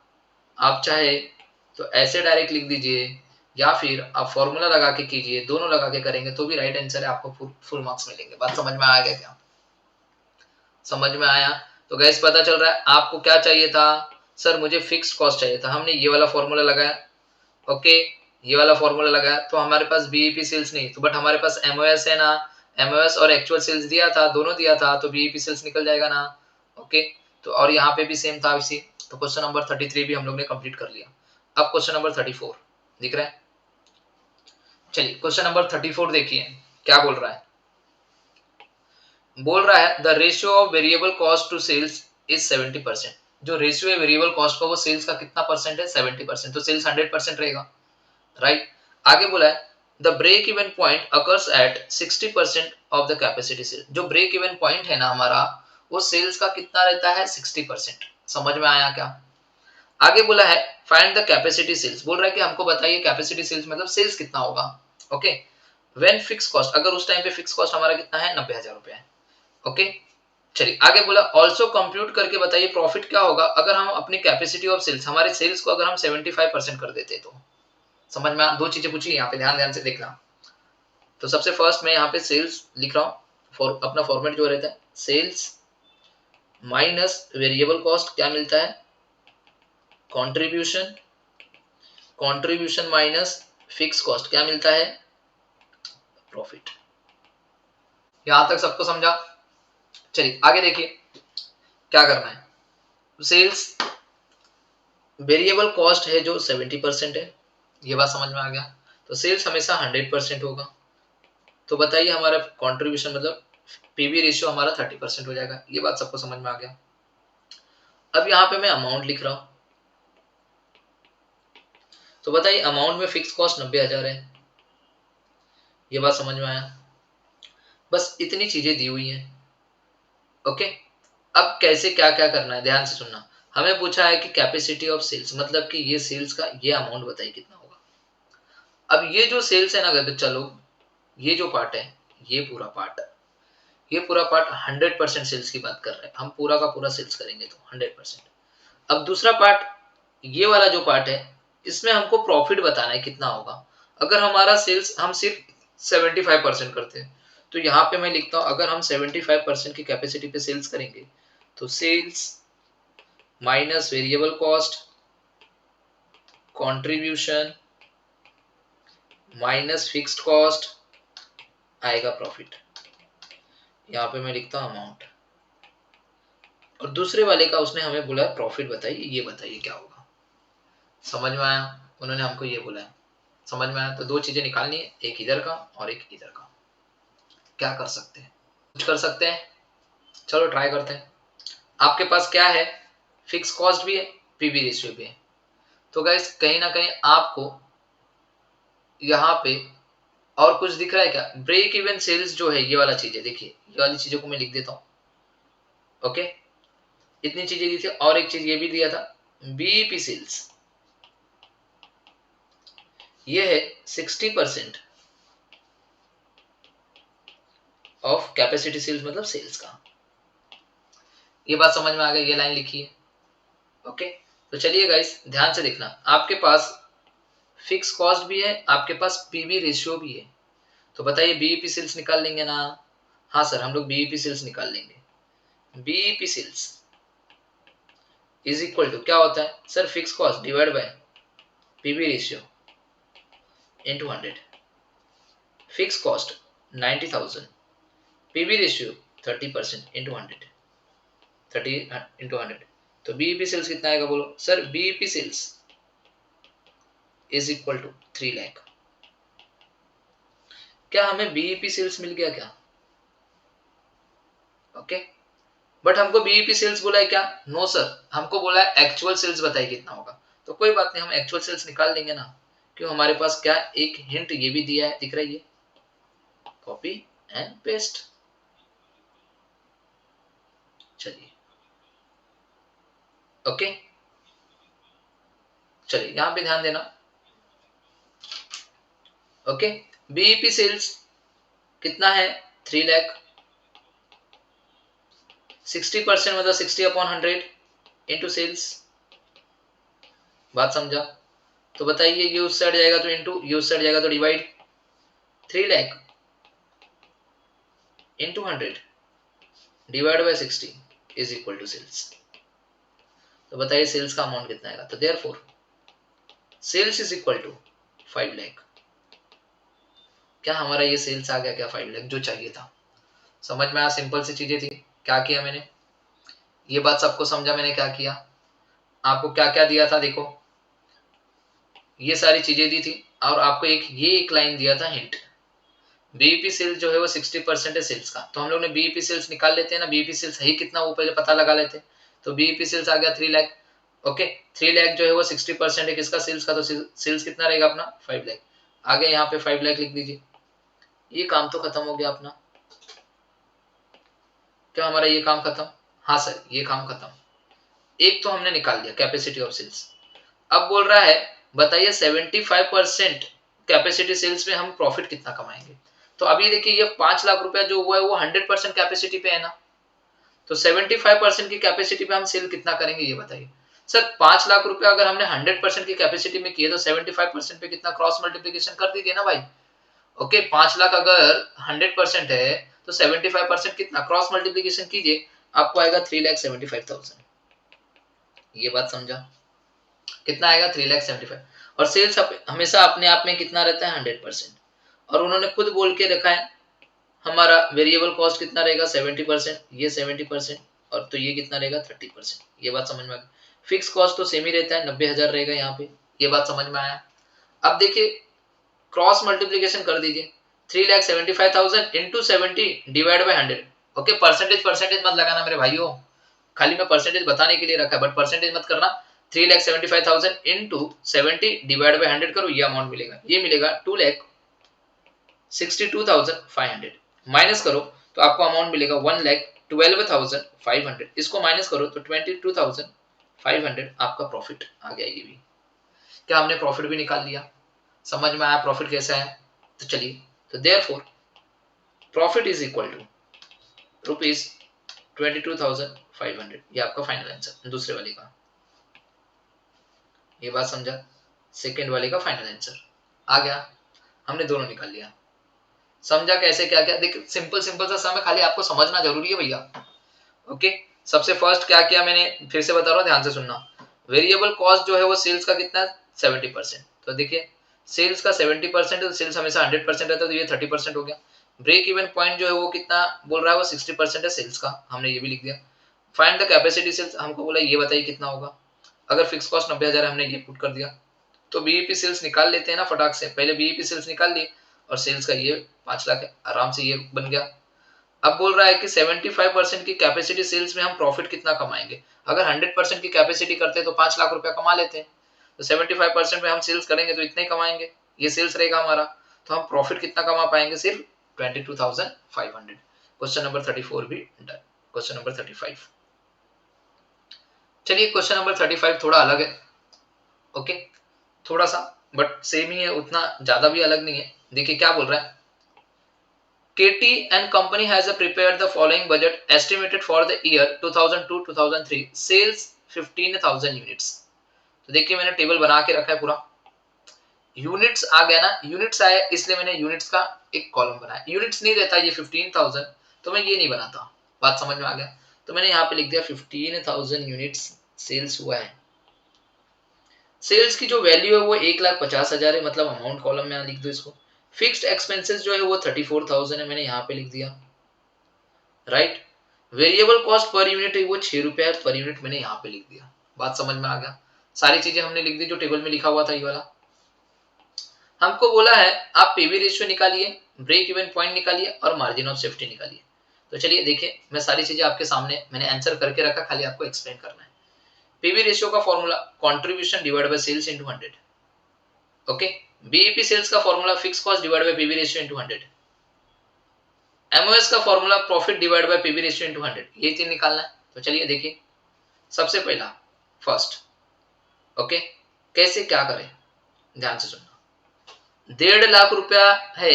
आप चाहे तो ऐसे डायरेक्ट लिख दीजिए या फिर आप फॉर्मूला लगा के कीजिए, दोनों लगा के करेंगे तो भी राइट आंसर है, आपको फुल मार्क्स मिलेंगे। बात समझ में आ गया क्या? समझ में आया? तो गैस पता चल रहा है आपको क्या चाहिए था? सर मुझे फिक्स्ड कॉस्ट चाहिए था, हमने ये वाला फॉर्मूला लगाया। ओके, ये वाला फॉर्मूला लगाया तो हमारे पास बीईपी सेल्स नहीं तो, बट हमारे पास एमओएस है ना। एमओएस और एक्चुअल सेल्स दिया था, दोनों दिया था, तो बीईपी सेल्स निकल जाएगा ना। ओके, तो और यहाँ पे भी सेम था इसी। तो क्वेश्चन नंबर 33 भी हम लोग ने कंप्लीट कर लिया। अब क्वेश्चन नंबर 34 दिख रहा है? चलिए क्वेश्चन नंबर 34 देखिए क्या बोल रहा है। बोल रहा है the ratio of variable cost to sales is 70%। जो रेशियो है वेरिएबल कॉस्ट का वो सेल्स का कितना परसेंट है? 70%। तो सेल्स 100% रहेगा, राइट। आगे बोला है the break even point occurs at 60% of the capacity sale. जो ब्रेक इवन पॉइंट है ना हमारा, वो सेल्स का कितना रहता है? 60%। समझ में आया क्या? आगे बोला है फाइंड द कैपेसिटी सेल्स। बोल रहा है कि हमको बताइए कैपेसिटी सेल्स मतलब सेल्स कितना होगा। ओके, व्हेन फिक्स कॉस्ट, अगर उस टाइम पे फिक्स कॉस्ट हमारा कितना है? 90,000 रुपए है। ओके, चलिए आगे बोला ऑल्सो कंप्यूट करके बताइए प्रॉफिट क्या होगा अगर हम अपनी कैपेसिटी ऑफ सेल्स, हमारे सेल्स को अगर हम 75% कर देते तो। समझ में? दो चीजें पूछी यहाँ पे, ध्यान ध्यान से देखना। तो सबसे फर्स्ट मैं यहाँ पे सेल्स लिख रहा हूँ, अपना फॉर्मेट जो रहता है सेल्स माइनस वेरिएबल कॉस्ट क्या मिलता है? Contribution. Contribution minus fix cost क्या मिलता है? प्रॉफिट। यहां तक सबको समझा? चलिए आगे देखिए क्या करना है। सेल्स वेरिएबल कॉस्ट है जो 70% है, ये बात समझ में आ गया। तो सेल्स हमेशा 100% होगा। तो बताइए हमारा कंट्रीब्यूशन मतलब पीवी रेशियो हमारा 30% हो जाएगा। ये बात सबको समझ में आ गया। अब यहाँ पे मैं अमाउंट लिख रहा हूं। तो बताइए अमाउंट में फिक्स कॉस्ट 90,000 है। ये बात समझ में आया? बस इतनी चीजें दी हुई हैं। ओके, अब कैसे क्या क्या करना है ध्यान से सुनना। हमें पूछा है कि कैपेसिटी ऑफ सेल्स मतलब कि ये सेल्स का ये अमाउंट बताइए कितना होगा। अब ये जो सेल्स है ना बच्चा लोग, ये जो पार्ट है, ये पूरा पार्ट, ये पूरा पार्ट 100% सेल्स की बात कर रहे हैं हम, पूरा का पूरा सेल्स करेंगे तो 100%। अब दूसरा पार्ट, ये वाला जो पार्ट है, इसमें हमको प्रॉफिट बताना है कितना होगा। अगर हमारा सेल्स हम सिर्फ 75% करते हैं तो यहाँ पे मैं लिखता हूँ अगर हम 75% की कैपेसिटी पे सेल्स करेंगे तो sales minus variable cost contribution minus fixed cost आएगा प्रॉफिट। यहाँ पे मैं लिखता हूँ अमाउंट। और दूसरे वाले का उसने हमें बोला प्रॉफिट बताइए, ये बताइए क्या होगा। समझ में आया? उन्होंने हमको ये बोला है। समझ में आया? तो दो चीजें निकालनी है, एक इधर का और एक इधर का। क्या कर सकते हैं? कुछ कर सकते हैं? चलो ट्राई करते हैं। आपके पास क्या है? फिक्स कॉस्ट भी है, पीवी रेशियो भी है। तो गाइस कहीं ना कहीं आपको यहाँ पे और कुछ दिख रहा है क्या? ब्रेक इवन सेल्स जो है ये वाला चीज है, देखिए ये वाली चीजों को मैं लिख देता हूं। ओके, इतनी चीजें दी थी और एक चीज ये भी दिया था बीईपी सेल्स, ये है 60% ऑफ कैपेसिटी सेल्स, मतलब सेल्स का। ये बात समझ में आ गई, ये लाइन लिखी है। ओके, तो चलिए गाइस ध्यान से देखना, आपके पास फिक्स कॉस्ट भी है, आपके पास पीवी रेशियो भी है। तो बताइए बीईपी सेल्स निकाल लेंगे ना? हाँ सर, हम लोग बीईपी सेल्स निकाल लेंगे। BEP sales is equal to क्या होता है sir? Fix cost divide by PV ratio into 100। Fix cost 90,000, PV ratio 30% into 100, 30 into 100। तो बीईपी सेल्स कितना आएगा बोलो sir? BEP sales is equal to 3 lakh. क्या हमें बीईपी सेल्स मिल गया क्या? ओके, बट हमको बीईपी सेल्स बोला है क्या? नो सर, हमको बोला है एक्चुअल सेल्स बताइए कितना होगा। तो कोई बात नहीं, हम एक्चुअल सेल्स निकाल लेंगे ना, क्यों हमारे पास क्या एक हिंट ये भी दिया है, दिख रहा है ये, कॉपी एंड पेस्ट। चलिए ओके, चलिए यहां पे ध्यान देना। ओके, बीईपी सेल्स कितना है? 3 लाख। 60% मतलब 60/100 इंटू सेल्स। बात समझा? तो बताइए ये उस साइड जाएगा तो इंटू, ये उस साइड जाएगा तो divide. 3 lakh into 100 divide by 60 is equal to sales. तो बताइए सेल्स का अमाउंट कितना आएगा? तो therefore sales is equal to 5 lakh. क्या हमारा ये सेल्स आ गया क्या? 5 लाख जो चाहिए था। समझ में आया? सिंपल सी चीजें थी। क्या किया मैंने, ये बात सबको समझा मैंने क्या किया? आपको क्या क्या दिया था देखो, ये सारी चीजें दी थी और आपको एक लाइन दिया था हिंट। बीईपी सेल्स जो है वो 60% है सेल्स का, तो हम लोग ने बीईपी सेल्स निकाल लेते हैं ना, बीईपी सेल्स है कितना वो पहले पता लगा लेते। तो बीईपी सेल्स आ गया 3 लाख। ओके, 3 लाख जो है वो 60% है किसका? सेल्स का। तो सेल्स कितना रहेगा अपना? 5 लाख। आगे यहाँ पे 5 लाख लिख दीजिए। ये काम तो खत्म हो गया अपना। क्या हमारा ये काम खत्म? हाँ सर, ये काम खत्म। एक तो हमने निकाल दिया कैपेसिटी ऑफ सेल्स। अब बोल रहा है बताइए 75% कैपेसिटी सेल्स में हम प्रॉफिट कितना कमाएंगे। तो अभी देखिए ये 5 लाख रुपया जो हुआ है वो 100% कैपेसिटी पे है ना, तो 75% की कैपेसिटी पे हम सेल कितना करेंगे ये बताइए सर? 5 लाख रुपया अगर हमने 100% की कैपेसिटी में किए तो 75% पे कितना क्रॉस मल्टीप्लीकेशन कर दीजिए ना भाई। ओके, 5 लाख अगर 100% है तो 75% कितना? क्रॉस मल्टीप्लीकेशन कीजिए, आपको आएगा 3,75,000। ये बात समझा? कितना आएगा? 3,75,000। और सेल्स हमेशा अपने आप में कितना रहता है? 100%। और उन्होंने खुद बोल के रखा है हमारा वेरिएबल कॉस्ट कितना रहेगा? 70%, ये 70%, और तो ये कितना रहेगा? 30%। ये बात समझ में आ गई? फिक्स कॉस्ट तो सेम ही रहता है, 90,000 रहेगा यहाँ पे। ये बात समझ में आया? अब देखिए क्रॉस मल्टीप्लीकेशन कर दीजिए, 3,75,000 into 70 divide by 100। Okay, percentage percentage मत लगाना मेरे भाइयों, खाली मैं परसेंटेज बताने के लिए रखा है, बट परसेंटेज मत करना। 3,75,000 इंटू 70 डिवाइड बाई 100 करो, ये अमाउंट मिलेगा, ये मिलेगा 2,62,500। माइनस करो तो आपको अमाउंट मिलेगा 1,12,500। इसको माइनस करो तो 22,500 आपका प्रॉफिट आ गया। ये भी क्या हमने प्रॉफिट भी निकाल लिया? समझ में आया प्रॉफिट कैसा है? तो चलिए, तो therefore profit is equal to ₹22,500। ये आपका फाइनल आंसर दूसरे वाले का। ये बात समझा? सेकेंड वाले का फाइनल आंसर आ गया, हमने दोनों निकाल लिया। समझा कैसे क्या क्या? देखिए सिंपल सिंपल सा सम है, खाली आपको समझना जरूरी है भैया। ओके, सबसे फर्स्ट क्या किया मैंने, फिर से बता रहा हूँ ध्यान से सुनना। वेरिएबल कॉस्ट जो है वो सेल्स का कितना है? 70%। तो देखिए सेल्स का 70% है, तो सेल्स हमेशा 100% रहता है, तो ये 30% हो गया। ब्रेक इवन पॉइंट जो है वो कितना बोल रहा है? वो 60% है सेल्स का, हमने ये भी लिख दिया। फाइंड द कैपेसिटी सेल्स, हमको बोला ये बताइए कितना होगा। अगर फिक्स कॉस्ट 90,000 हमने ये पुट कर दिया। तो बीईपी सेल्स निकाल लेते हैं ना फटाक से, पहले बीईपी सेल्स निकाल लिए और सेल्स का ये 5 लाख है, आराम से ये बन गया। अब बोल रहा है कि 75% की कैपेसिटी सेल्स में हम प्रॉफिट कितना कमाएंगे। अगर 100% की कैपेसिटी करते तो 5 लाख रुपया कमा लेते हैं, तो 75% में हम सेल्स करेंगे तो इतना ही कमाएंगे, ये सेल्स रहेगा हमारा। तो हम प्रॉफिट कितना कमा पाएंगे, सिर्फ 22,500। क्वेश्चन नंबर 34 भी डन। क्वेश्चन नंबर 35, चलिए क्वेश्चन नंबर 35 थोड़ा अलग है, ओके, थोड़ा सा बट सेम ही है, उतना ज्यादा भी अलग नहीं है। देखिए क्या बोल रहा है, KT and company has prepared the following budget estimated for the year 2002-2003 sales 15,000 units। तो देखिए मैंने टेबल बना के रखा है पूरा, यूनिट्स आ गया ना, यूनिट्स आया इसलिए मैंने यूनिट्स का एक कॉलम बनाया। यूनिट्स नहीं रहता ये 15,000 तो मैं ये नहीं बनाता, बात समझ में आ गया। तो मैंने यहाँ पे लिख दिया 15,000 यूनिट्स सेल्स हुआ है। सेल्स की जो वैल्यू है वो 1,50,000 है, मतलब अमाउंट कॉलम में लिख दो इसको। फिक्स्ड एक्सपेंसेस जो है वो 34,000 है, मैंने यहाँ पे लिख दिया, right. Variable cost per unit है वो 6 रुपया है पर यूनिट, मैंने यहाँ पे लिख दिया। बात समझ में आ गया, सारी चीजें हमने लिख दी जो टेबल में लिखा हुआ था ये वाला। हमको बोला है आप पीवी रेशियो निकालिए, ब्रेक इवन पॉइंट निकालिए और मार्जिन ऑफ सेफ्टी निकालिए। तो चलिए देखिए मैं सारी चीजें आपके सामने मैंने आंसर करके रखा, खाली आपको एक्सप्लेन करना है। पीवी रेशियो का formula contribution divide by sales into 100, okay. BEP sales का formula fix cost divide by PV ratio into 100। MOS का formula profit divide by PV ratio into 100, ये तीन निकालना है। तो चलिए देखिए सबसे पहला फर्स्ट, ओके, कैसे क्या करें, ध्यान से सुनना। 1.5 लाख रुपया है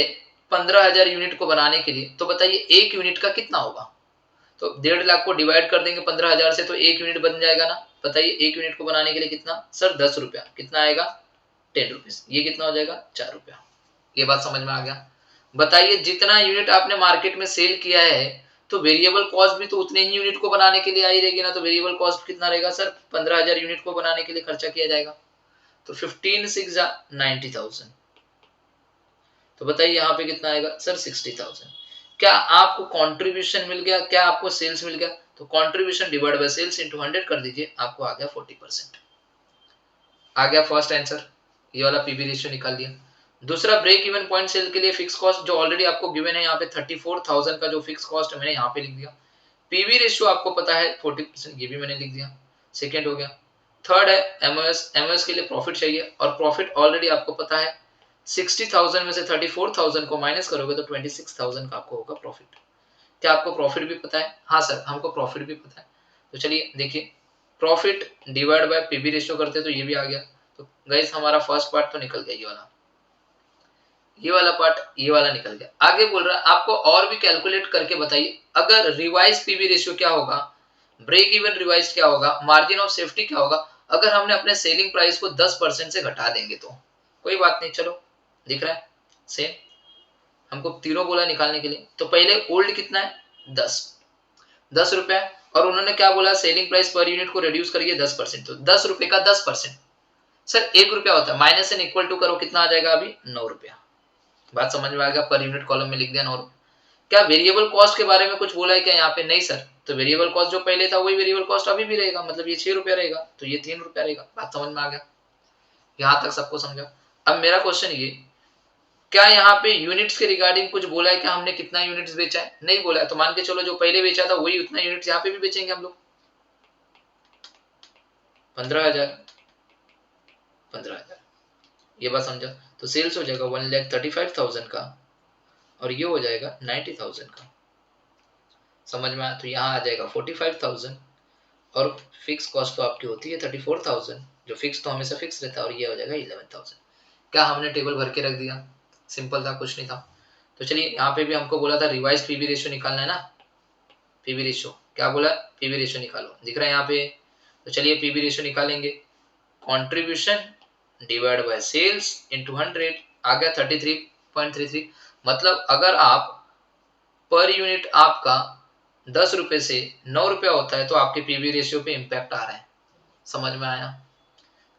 15,000 यूनिट को बनाने के लिए, तो बताइए एक यूनिट का कितना होगा। तो 1.5 लाख को डिवाइड कर देंगे 15,000 से तो एक यूनिट बन जाएगा ना। बताइए एक यूनिट को बनाने के लिए कितना, सर 10 रुपया, कितना आएगा 10 रुपीज, ये कितना हो जाएगा 4 रुपया। ये बात समझ में आ गया। बताइए जितना यूनिट आपने मार्केट में सेल किया है तो वेरिएबल कॉस्ट भी तो उतने ही यूनिट को बनाने के लिए आई रहेगी ना। तो वेरिएबल कॉस्ट कितना रहेगा सर, 15,000 यूनिट को बनाने के लिए खर्चा किया जाएगा। तो 15 6 90,000, तो बताइए यहाँ पे कितना आएगा सर 60,000। क्या आपको कंट्रीब्यूशन मिल गया, क्या आपको सेल्स मिल गया। तो contribution divide by sales into 100 कर दीजिए, आपको आ गया 40%। आ गया फर्स्ट आंसर, ये वाला पीवी रेशियो निकाल दिया। दूसरा ब्रेक इवन पॉइंट सेल के लिए फिक्स कॉस्ट जो ऑलरेडी आपको गिवन है यहाँ पे 34,000 का जो फिक्स कॉस्ट है मैंने यहाँ पे लिख दिया। पीवी रेशियो आपको पता है 40%, ये भी मैंने लिख दिया, सेकेंड हो गया। थर्ड है एमओएस, एमओएस के लिए प्रॉफिट चाहिए और प्रॉफिट ऑलरेडी आपको पता है 60,000 में से 34,000 को माइनस करोगे तो 26,000 का आपको होगा प्रॉफिट। क्या आपको प्रॉफिट भी पता है, हाँ सर हमको प्रॉफिट भी पता है। तो चलिए देखिए profit divide by PV ratio करते तो ये भी आ गया। तो गाइस हमारा फर्स्ट पार्ट तो निकल गया, ये वाला पार्ट, ये वाला निकल गया। आगे बोल रहा है आपको और भी कैलकुलेट करके बताइए अगर रिवाइज पीवी रेशियो क्या होगा, ब्रेक इवन रिवाइज क्या होगा, मार्जिन ऑफ सेफ्टी क्या होगा अगर हमने अपने सेलिंग प्राइस को 10% से घटा देंगे। तो कोई बात नहीं, चलो दिख रहा है सेम, हमको तीनों बोला निकालने के लिए। तो पहले ओल्ड कितना है 10 रुपए, और उन्होंने क्या बोला सेलिंग प्राइस पर यूनिट को रिड्यूस करिए 10%, तो 10 रुपए का 10% सर 1 रुपया होता है, माइनस एंड इक्वल टू करो कितना आ जाएगा अभी 9 रुपया। बात समझ में आ गया, पर यूनिट कॉलम में लिख दिया 9 रुपया। क्या वेरिएबल कॉस्ट के बारे में कुछ बोला है क्या यहाँ पे, नहीं सर। तो वेरिएबल कॉस्ट जो पहले था वही वेरिएबल कॉस्ट अभी भी रहेगा, मतलब ये 6 रुपया रहेगा तो ये 3 रुपया रहेगा। बात समझ में आ गया, यहाँ तक सबको समझा। अब मेरा क्वेश्चन ये, क्या यहाँ पे यूनिट्स के रिगार्डिंग कुछ बोला है क्या, हमने कितना यूनिट्स बेचा है, नहीं बोला है। तो मान के चलो जो पहले बेचा था वही उतना यूनिट्स यहाँ पे भी बेचेंगे हम लोग, 15,000 15,000, ये बात समझा। तो सेल्स हो जाएगा 1,35,000 का और ये हो जाएगा 90,000 का, समझ में आया। तो यहाँ आ जाएगा 45,000 और फिक्स कॉस्ट तो आपकी होती है 34,000, जो फिक्स तो हमेशा फिक्स रहता है, और ये हो जाएगा 11,000। क्या हमने टेबल भर के रख दिया, सिंपल था, कुछ नहीं था। तो चलिए यहाँ पे भी हमको बोला था रिवाइज पीवी रेशियो निकालना है ना, पीवी रेशियो क्या बोला, पीवी रेशियो निकालो, दिख रहा है यहाँ पे। तो चलिए पीवी रेशियो निकालेंगे, contribution divide by sales into 100 आ गया 33.33। मतलब अगर आप पर यूनिट आपका 10 रुपए से 9 रुपया होता है तो आपके पीवी रेशियो पे इंपैक्ट आ रहा है, समझ में आया।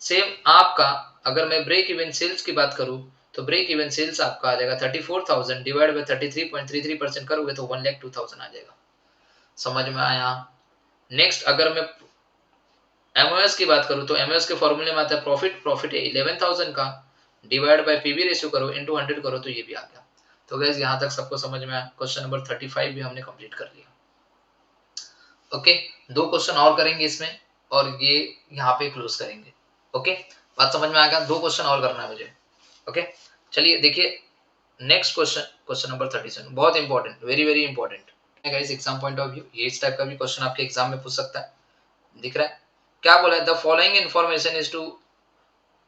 सेम आपका अगर मैं ब्रेक इवन सेल्स की बात करूं तो ब्रेक इवन सेल्स आपका आ जाएगा 34,000 डिवाइड बाय 33.33% करोगे तो 1,02,000 आ जाएगा, समझ में आया। नेक्स्ट अगर मैं एमओएस की बात करूं तो एमओएस के फॉर्मूले में आता है प्रॉफिट, प्रॉफिट है 11,000 का, डिवाइड बाय पीवी रेशियो करो इनटू 100 करो तो ये भी आ गया। तो गाइस यहाँ तक सबको समझ में आया, क्वेश्चन नंबर 35 भी हमने कंप्लीट कर लिया। ओके, दो क्वेश्चन और करेंगे इसमें और ये यहाँ पे क्लोज करेंगे। ओके, बात समझ में आ गया, दो क्वेश्चन और करना है मुझे। ओके, चलिए देखिए नेक्स्ट क्वेश्चन, क्वेश्चन नंबर 37, बहुत इंपॉर्टेंट, वेरी वेरी इंपॉर्टेंट है guys exam point of view. ये इस टाइप का भी क्वेश्चन आपके एग्जाम में पूछ सकता है। दिख रहा है क्या बोला है? The following information is to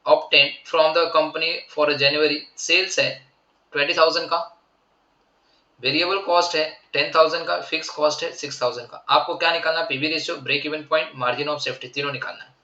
obtain from the company for January. Sales है 20,000 का, वेरिएबल कॉस्ट है 10,000 का, फिक्स कॉस्ट है 6,000 का। आपको क्या निकालना? PV ratio, break even point, margin of safety, तीनों निकालना है।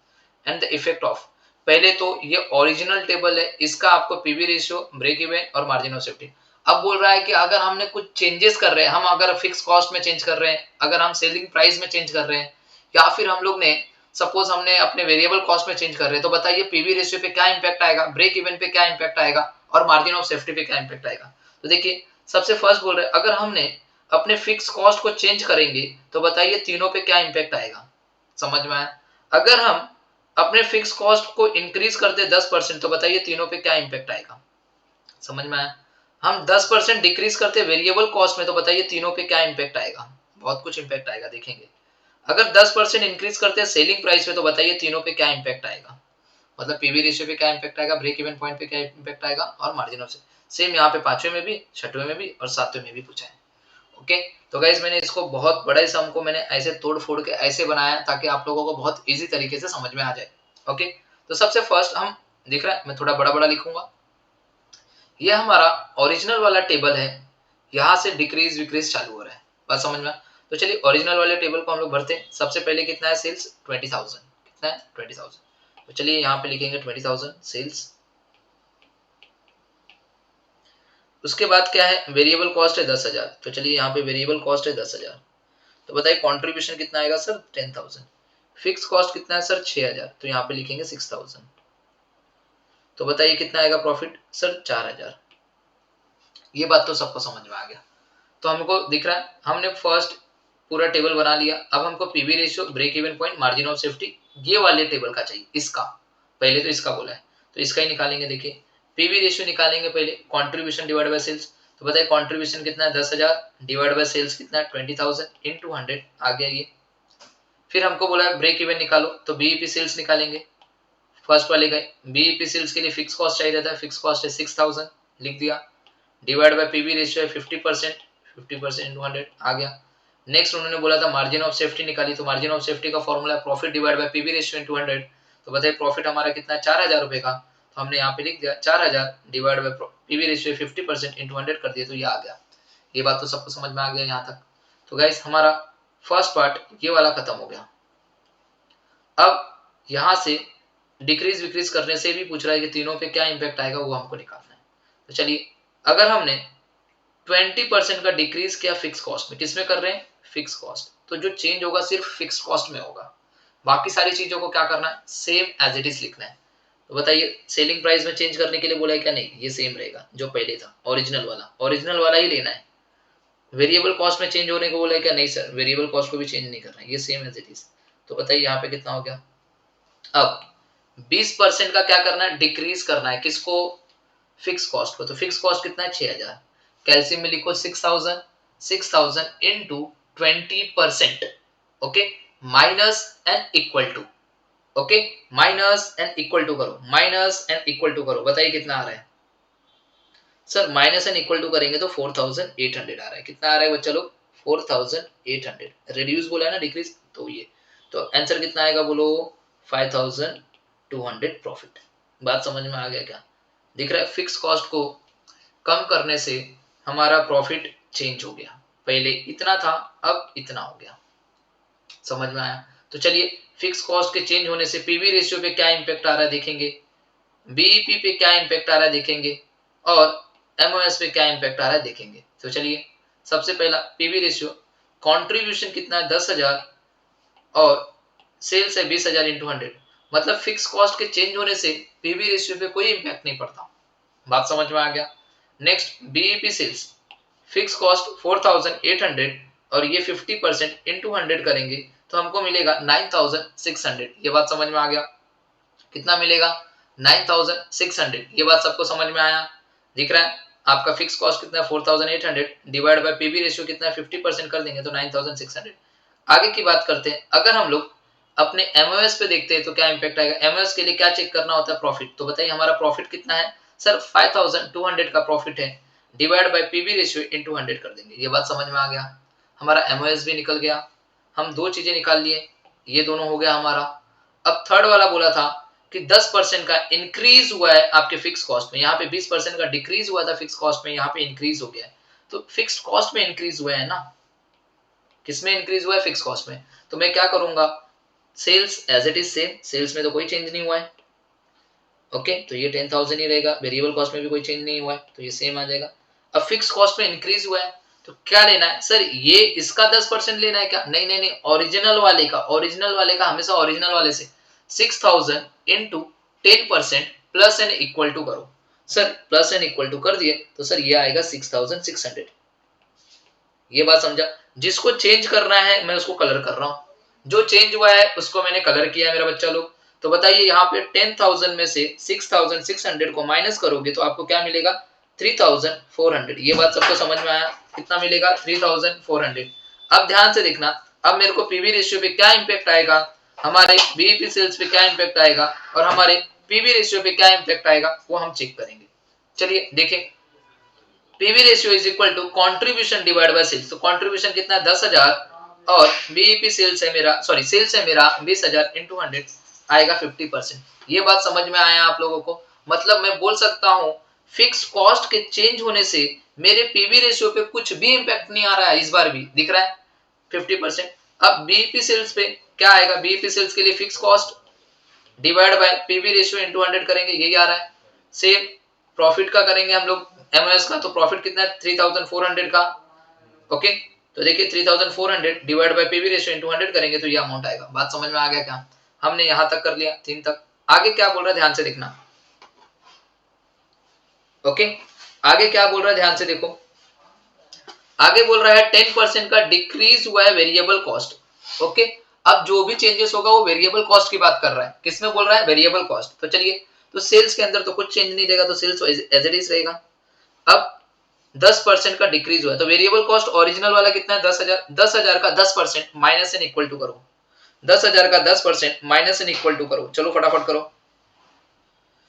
एंड द इफेक्ट ऑफ, पहले तो ये ओरिजिनल टेबल है, इसका आपको पीवी रेशियो, ब्रेक इवन और मार्जिन ऑफ सेफ्टी। अब बोल रहा है कि अगर हमने कुछ चेंजेस कर रहे हैं, हम अगर फिक्स कॉस्ट में चेंज कर रहे हैं, अगर हम सेलिंग प्राइस में चेंज कर रहे हैं, या फिर हम लोग ने सपोज हमने अपने वेरिएबल कॉस्ट में चेंज कर रहे हैं, तो बताइए पीवी रेशियो पे क्या इंपैक्ट आएगा, ब्रेक इवन पे क्या इंपैक्ट आएगा और मार्जिन ऑफ सेफ्टी पे क्या इंपैक्ट आएगा। तो देखिए सबसे फर्स्ट बोल रहे हैं, अगर हमने अपने फिक्स कॉस्ट को चेंज करेंगे तो बताइए तीनों पे क्या इंपैक्ट आएगा। समझ में आया? अगर हम अपने फिक्स कॉस्ट को इंक्रीज करते 10%, तो बताइए तीनों पे क्या इंपैक्ट आएगा। समझ में आया? हम 10% डिक्रीज करते वेरिएबल कॉस्ट में, तो बताइए तीनों पे क्या इंपैक्ट आएगा। बहुत कुछ इंपैक्ट आएगा, देखेंगे। अगर 10% इंक्रीज करते हैं सेलिंग प्राइस में, तो बताइए तीनों पे क्या इंपैक्ट आएगा। मतलब पीवी रेशियो पे क्या इंपैक्ट आएगा, ब्रेक इवन पॉइंट पे क्या इंपैक्ट आएगा और मार्जिन ऑफ सेम यहाँ पे 5वें में भी, 6वें में भी और 7वें में भी पूछा है। ओके, तो गाइज मैंने इसको बहुत बड़ा सम को मैंने ऐसे तोड़ फोड़ के ऐसे बनाया ताकि आप लोगों को बहुत इजी तरीके से समझ में आ जाए। ओके, तो सबसे फर्स्ट हम दिख रहा है, मैं थोड़ा बड़ा बड़ा लिखूंगा। ये हमारा ओरिजिनल वाला टेबल है, यहाँ से डिक्रीज विक्रीज चालू हो रहा है। बात समझ में? तो चलिए ओरिजिनल वाले टेबल को हम लोग भरते हैं। सबसे पहले कितना है सेल्स? 20,000। कितना है? 20,000। तो चलिए यहाँ पे लिखेंगे 20,000 सेल्स। उसके बाद क्या है? वेरिएबल कॉस्ट है 10,000। तो चलिए यहाँ पे वेरिएबल कॉस्ट है 10,000। तो बताइए कंट्रीब्यूशन कितना आएगा सर? 10,000। फिक्स कॉस्ट कितना है सर? 6,000। तो यहाँ पे लिखेंगे 6,000। तो बताइए कितना आएगा प्रॉफिट सर? 4,000। ये बात तो सबको समझ में आ गया। तो हमको दिख रहा है हमने फर्स्ट पूरा टेबल बना लिया। अब हमको PV ratio, break even point, margin of safety, ये वाले टेबल का चाहिए। इसका पहले तो इसका बोला है, तो इसका ही निकालेंगे। देखिए पीवी रेशियो निकालेंगे पहले, कॉन्ट्रीब्यूशन डिवाइड बाय सेल्स। तो बताइए कॉन्ट्रीब्यूशन कितना है? 10,000 डिवाइड बाय सेल्स कितना है? 20,000 इंटू 100 आ गया ये। फिर हमको बोला है ब्रेक इवन निकालो, तो बीईपी सेल्स निकालेंगे। फर्स्ट वाले का बीईपी सेल्स के लिए फिक्स कॉस्ट चाहिए रहता है, फिक्स कॉस्ट है 6,000, लिख दिया। डिवाइड बाय पीवी रेशियो है 50%, 50% इंटू 100 आ गया। नेक्स्ट उन्होंने बोला था मार्जिन ऑफ सेफ्टी निकाली, तो मार्जिन ऑफ सेफ्टी का फॉर्मूला है profit divide by PV ratio into 100। तो बताइए प्रॉफिट हमारा कितना है? 4,000 रुपए का। तो हमने यहाँ पे लिख दिया 4,000 divide by PV ratio 50% into 100 कर दिया, तो ये आ गया। ये बात तो सबको समझ में आ गया यहाँ तक। तो गाइस हमारा फर्स्ट पार्ट ये वाला खत्म हो गया। अब यहाँ से डिक्रीज विक्रीज करने से भी पूछ रहा है कि तीनों पे क्या इंपैक्ट आएगा, वो हमको निकालना है। तो चलिए अगर हमने 20% का डिक्रीज किया फिक्स कॉस्ट में, किसमें कर रहे हैं? Fix cost. तो जो चेंज होगा सिर्फ फिक्स कॉस्ट में होगा, बाकी सारी चीजों को क्या करना है? सेम एज इट इज लिखना है। तो बताइए सेलिंग प्राइस में चेंज करने के लिए बोला है क्या? नहीं, ये सेम रहेगा जो पहले था, ओरिजिनल वाला, ओरिजिनल वाला ही लेना है। वेरिएबल कॉस्ट में चेंज होने को बोला है क्या? नहीं सर, वेरिएबल कॉस्ट को भी चेंज नहीं करना है, ये सेम एज इट इज। तो बताइए यहाँ पे कितना हो गया? अब 20% का क्या करना है? डिक्रीज करना है। किसको? फिक्स कॉस्ट को। तो फिक्स कॉस्ट कितना है? 6,000। कैल्सियम में लिखो 6,000, 6,000 into 20%। Okay, minus and equal to. Okay, minus and equal to करो, माइनस एंड इक्वल टू करो। बताइए कितना आ रहा है sir? Minus and equal to करेंगे तो 4,800 आ रहा है। कितना आ रहा है बच्चा लोग? 4,800। रिड्यूस बोला है ना, डिक्रीज, तो ये तो आंसर कितना आएगा बोलो? 5,200 प्रॉफिट। बात समझ में आ गया क्या? दिख रहा है फिक्स कॉस्ट को कम करने से हमारा प्रॉफिट चेंज हो गया। पहले इतना था, अब इतना हो गया। समझ में आया? तो चलिए फिक्स कॉस्ट के चेंज होने से पीवी रेशियो पे क्या इंपैक्ट आ रहा है देखेंगे, बीईपी पे क्या इंपैक्ट आ रहा है देखेंगे, और एमओएस पे क्या इंपैक्ट आ रहा है देखेंगे। तो चलिए सबसे पहला पीवी रेशियो, कंट्रीब्यूशन कितना है? 10,000 और सेल्स है 20,000 इंटू 100। मतलब फिक्स कॉस्ट के चेंज होने से पीवी रेशियो पे कोई इंपैक्ट नहीं पड़ता। बात समझ में आ गया? Next BEP sales, fix cost 4,800 और ये 50% इंटू 100 करेंगे तो हमको मिलेगा 9,600। ये बात समझ में आ गया? कितना मिलेगा? 9,600। ये बात सबको समझ में आया? दिख रहा है आपका फिक्स कॉस्ट कितना है? 4,800 डिवाइड बाय पीवी रेशियो कितना है? 50% कर देंगे तो 9,600। आगे की बात करते हैं। अगर हम लोग अपने एमओएस पे देखते हैं तो क्या इंपैक्ट आएगा? एमओएस के लिए क्या चेक करना होता है? प्रॉफिट। तो बताइए हमारा प्रॉफिट कितना है सर? 5,200 का प्रॉफिट है। Divide by PV ratio into 100 कर देंगे। ये बात समझ में आ गया। हमारा एमओएस भी निकल गया, हम दो चीजें निकाल लिए, ये दोनों हो गया हमारा। अब थर्ड वाला बोला था कि 10% का इंक्रीज हुआ है आपके फिक्स कॉस्ट में, यहाँ पे 20% का डिक्रीज हुआ था फिक्स कॉस्ट में, यहाँ पे इंक्रीज हो गया है। तो फिक्स कॉस्ट में इंक्रीज हुआ है ना, किसमें इंक्रीज हुआ है? फिक्स कॉस्ट में। तो मैं क्या करूंगा, sales as it is same, sales में तो कोई चेंज नहीं हुआ है, ओके, तो ये 10,000 ही रहेगा। वेरिएबल कॉस्ट में भी कोई चेंज नहीं हुआ है, तो ये सेम आ जाएगा। अब फिक्स कॉस्ट में इंक्रीज हुआ है, तो क्या लेना है सर? ये इसका 10% लेना है क्या? नहीं नहीं नहीं, ओरिजिनल वाले का, ओरिजिनल वाले का, हमेशा ओरिजिनल वाले से 6,000 into 10% plus N equal to करो। Sir plus N equal to कर दिए तो सर ये आएगा 6,600। ये बात समझा? जिसको चेंज करना है मैं उसको कलर कर रहा हूं, जो चेंज हुआ है उसको मैंने कलर किया है मेरा बच्चा लोग। तो बताइए यहाँ पे 10,000 में से 6,600 को माइनस करोगे तो आपको क्या मिलेगा? 3,400। ये बात सबको समझ में आया? कितना मिलेगा? 3,400। अब ध्यान से देखना, अब मेरे को पीवी रेशियो पे क्या इंपैक्ट आएगा, हमारे बीईपी सेल्स पे क्या इंपैक्ट आएगा और हमारे पीवी रेशियो पे क्या इंपैक्ट आएगा, वो हम चेक करेंगे। चलिए देखें, PV ratio is equal to contribution divide by sales. तो कंट्रीब्यूशन कितना है? 10,000 और बीईपी सेल्स है मेरा, सॉरी सेल्स है मेरा 20,000 इंटू 100 आएगा 50%। ये बात समझ में आया आप लोगों को? मतलब मैं बोल सकता हूं फिक्स कॉस्ट के चेंज होने से मेरे पीवी रेशियो पे कुछ भी इंपैक्ट नहीं आ रहा है, इस बार भी दिख रहा है 50%। अब बीईपी सेल्स पे क्या आएगा? बीईपी सेल्स के लिए fix cost divide by PV ratio into 100 करेंगे, यही आ रहा है। सेम प्रॉफिट का करेंगे हम लोग एमओएस का, तो प्रॉफिट कितना है? 3,400 का, ओके। तो देखिए 3,400 divide by PV ratio into 100 करेंगे तो ये अमाउंट आएगा। बात समझ में आ गया क्या? हमने यहां तक कर लिया, 3 तक। आगे क्या बोल रहा है ध्यान से देखना, ओके। आगे क्या बोल रहा है ध्यान से देखो, आगे बोल रहा है 10% का डिक्रीज हुआ है वेरिएबल कॉस्ट, ओके। अब जो भी चेंजेस होगा वो वेरिएबल कॉस्ट की बात कर रहा है। किसमें बोल रहा है? Variable cost. तो चलिए, तो सेल्स के अंदर तो कुछ चेंज नहीं देगा, तो सेल्स एज इट इज रहेगा। अब 10% का डिक्रीज हुआ है, तो वेरिएबल कॉस्ट ओरिजिनल वाला कितना है? 10,000। 10,000 का 10% माइनस एन इक्वल टू करो, 10,000 का 10% माइनस एन इक्वल टू करो। चलो फटाफट करो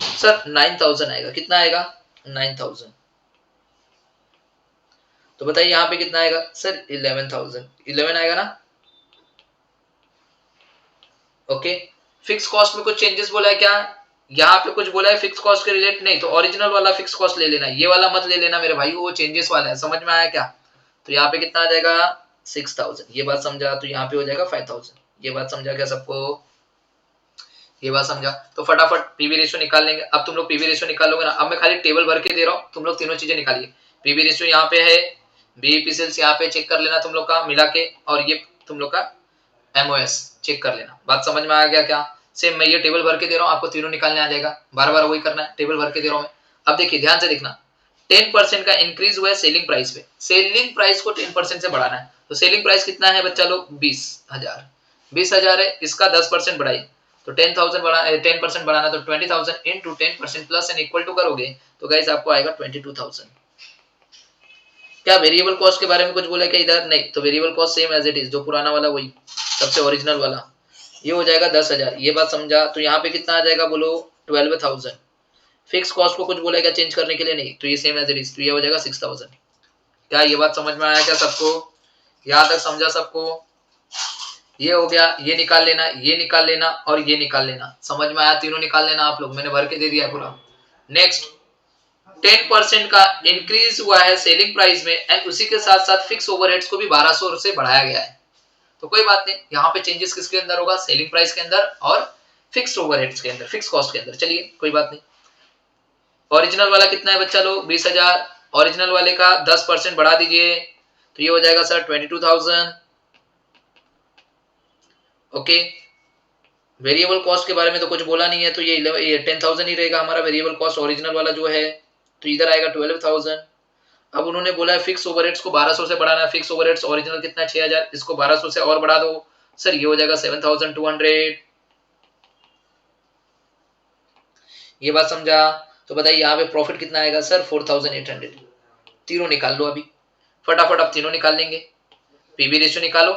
सर, 9,000 आएगा। कितना आएगा? 9,000। तो बताइए यहाँ पे कितना आएगा सर? 11,000। 11 आएगा ना, ओके। फिक्स कॉस्ट में कुछ चेंजेस बोला है क्या? यहाँ पे कुछ बोला है फिक्स कॉस्ट के रिलेट? नहीं, तो ओरिजिनल वाला फिक्स कॉस्ट ले लेना, ये वाला मत ले लेना मेरे भाई, वो चेंजेस वाला है। समझ में आया क्या? तो यहाँ पे कितना आ जाएगा? 6,000। ये बात समझा? तो यहाँ पे हो जाएगा 5,000। ये बात समझा क्या सबको? ये बात समझा? तो फटाफट पीवी रेशियो निकाल लेंगे। अब तुम लोग पीवी रेशियो निकालोगे ना, अब मैं खाली टेबल भर के दे रहा हूँ, तुम लोग तीनों चीजें निकालिए। पीवी रेशियो यहाँ पे है, बीईपी सेल्स यहाँ पे चेक कर लेना तुम लोग का मिला के, और ये तुम लोग का एमओएस चेक कर लेना। बात समझ में आ गया क्या? सेम मैं ये टेबल भर के दे रहा हूँ, आपको तीनों निकालने आ जाएगा। बार बार वही करना है, टेबल भर के दे रहा हूँ मैं। अब देखिए ध्यान से देखना, 10% का इंक्रीज हुआ है सेलिंग प्राइस पे, सेलिंग प्राइस को 10% से बढ़ाना है। तो सेलिंग प्राइस कितना है बच्चा लोग? 20,000। 20,000 है, इसका 10% बढ़ाइए, तो 10,000 बढ़ा 10% बढ़ाना, तो 20,000 into 10% plus N equal to करोगे तो गाइस आपको आएगा 22,000। क्या वेरिएबल कॉस्ट के बारे में कुछ बोला क्या इधर? नहीं, तो variable cost same as it is, जो पुराना वाला वही, सबसे ओरिजिनल वाला। ये हो जाएगा 10,000। ये बात समझा? तो यहाँ पे कितना आ जाएगा बोलो? 12,000। फिक्स कॉस्ट को कुछ बोला क्या चेंज करने के लिए? नहीं, तो ये सेम एज इट इज, तो ये हो जाएगा 6,000। क्या ये बात समझ में आया क्या सबको? यहाँ तक समझा सबको? ये हो गया, ये निकाल लेना, ये निकाल लेना और ये निकाल लेना। समझ में आया? तीनों निकाल लेना आप लोग, मैंने भर के दे दिया पूरा। नेक्स्ट, 10% का इंक्रीज हुआ है सेलिंग प्राइस में एंड उसी के साथ साथ फिक्स ओवरहेड्स को भी 1,200 से बढ़ाया गया है। तो कोई बात नहीं, यहाँ पे चेंजेस किसके अंदर होगा? सेलिंग प्राइस के अंदर और फिक्स ओवरहेड्स के अंदर, फिक्स कॉस्ट के अंदर। चलिए कोई बात नहीं। ओरिजिनल वाला कितना है बच्चा लोग? 20,000। ओरिजिनल वाले का 10% बढ़ा दीजिए, तो ये हो जाएगा सर 22,000, ओके। वेरिएबल कॉस्ट के बारे में तो कुछ बोला नहीं है, तो ये 10,000 ही रहेगा हमारा वेरिएबल कॉस्ट ओरिजिनल वाला जो है, तो इधर आएगा 12,000। अब उन्होंने बोला है फिक्स ओवरहेड्स को 1,200 से बढ़ाना है। फिक्स ओवरहेड्स ओरिजिनल कितना है? 6,000, इसको 1,200 से और बढ़ा दो सर, ये हो जाएगा 7,200। ये बात समझा? तो बताइए यहाँ पे प्रॉफिट कितना आएगा सर? 4,800। तीनों निकाल लो अभी फटाफट, अब तीनों निकाल लेंगे। पीवी रेशियो निकालो,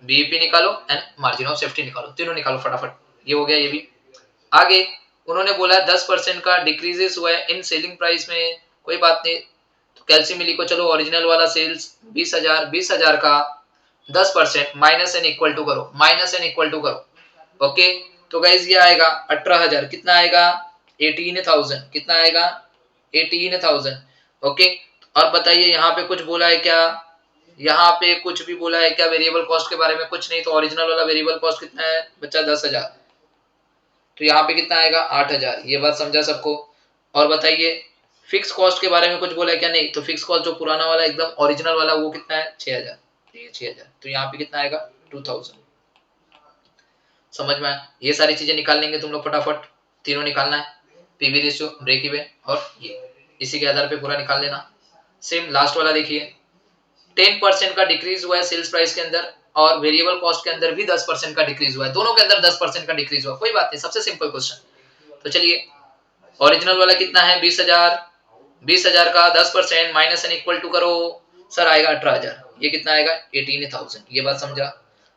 बीईपी निकालो एंड मार्जिन ऑफ सेफ्टी निकालो, तीनों निकालो फटाफट। ये हो गया ये भी। आगे उन्होंने बोला 10% का डिक्रीजेस हुआ है इन सेलिंग प्राइस में, कोई बात नहीं, तो कैलसी में लिखो, चलो ओरिजिनल वाला सेल्स 20,000, 20,000 का 10% माइनस एन इक्वल टू करो, माइनस एन इक्वल टू करो। ओके, तो गाइज ये आएगा 18,000, कितना आएगा 18,000, कितना आएगा 18,000। ओके, और बताइए यहाँ पे कुछ बोला है क्या, यहाँ पे कुछ भी बोला है क्या वेरिएबल कॉस्ट के बारे में? कुछ नहीं। तो ओरिजिनल वाला वेरिएबल कॉस्ट कितना है बच्चा 10,000, तो यहाँ पे कितना आएगा 8,000। ये बात समझा सबको? और बताइए फिक्स कॉस्ट के बारे में कुछ बोला है क्या? नहीं। तो फिक्स कॉस्ट जो पुराना वाला एकदम ओरिजिनल वाला वो कितना है 6,000, तो ये 6,000, तो यहाँ पे कितना आएगा 2,000। समझ में आया? ये सारी चीजें निकाल लेंगे तुम लोग फटाफट, तीनों निकालना है, पीवी रेशियो, ब्रेक इवन और ये, इसी के आधार पे पूरा निकाल लेना। सेम लास्ट वाला देखिए, 10% का डिक्रीज हुआ है सेल्स प्राइस के अंदर और वेरिएबल कॉस्ट के अंदर भी 10% का डिक्रीज हुआ है, दोनों के अंदर 10% का डिक्रीज हुआ, कोई बात नहीं, सबसे सिंपल क्वेश्चन। तो चलिए ओरिजिनल वाला कितना है 20,000, 20,000 का 10% माइनस एन इक्वल टू करो, सर आएगा 18,000, ये कितना आएगा 18,000। ये बात समझा?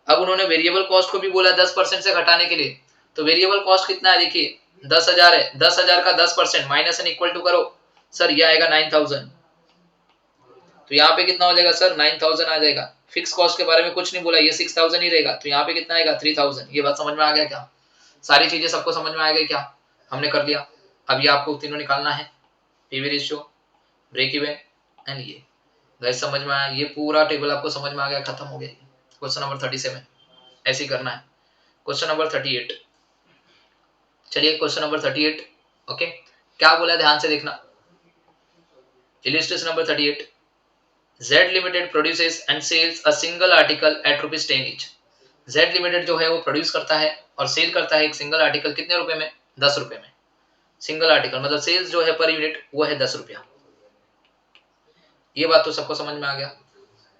अब उन्होंने वेरिएबल कॉस्ट को भी बोला 10% से घटाने के लिए, तो वेरिएबल कॉस्ट कितना है देखिए 10,000 है, 10,000 का 10% माइनस एन इक्वल टू करो, सर ये आएगा 9,000। तो यहाँ पे कितना हो जाएगा सर 9,000 आ जाएगा। फिक्स कॉस्ट के बारे में कुछ नहीं बोला, ये 6,000 ही रहेगा, तो यहाँ पे कितना आएगा 3,000। ये बात समझ में आ गया क्या? सारी चीजें सबको समझ में आ गई क्या? हमने कर लिया। अब ये आपको तीनों निकालना है, PV ratio, break even and ये। गाइस समझ में आया? ये पूरा टेबल आपको समझ में आ गया, खत्म हो गया। क्वेश्चन नंबर 37 ऐसे ही करना है। क्वेश्चन नंबर 38, चलिए क्वेश्चन नंबर 38। ओके, क्या बोला ध्यान से देखना। Illustration number 38, Z Limited produces and sells a single article at ₹10 each। Z Limited जो है वो प्रोड्यूस करता है और सेल करता है एक सिंगल आर्टिकल, कितने रुपए में? 10 रुपए में। सिंगल आर्टिकल मतलब सेल्स जो है पर यूनिट वो है 10 रुपया। ये बात तो सबको समझ में आ गया।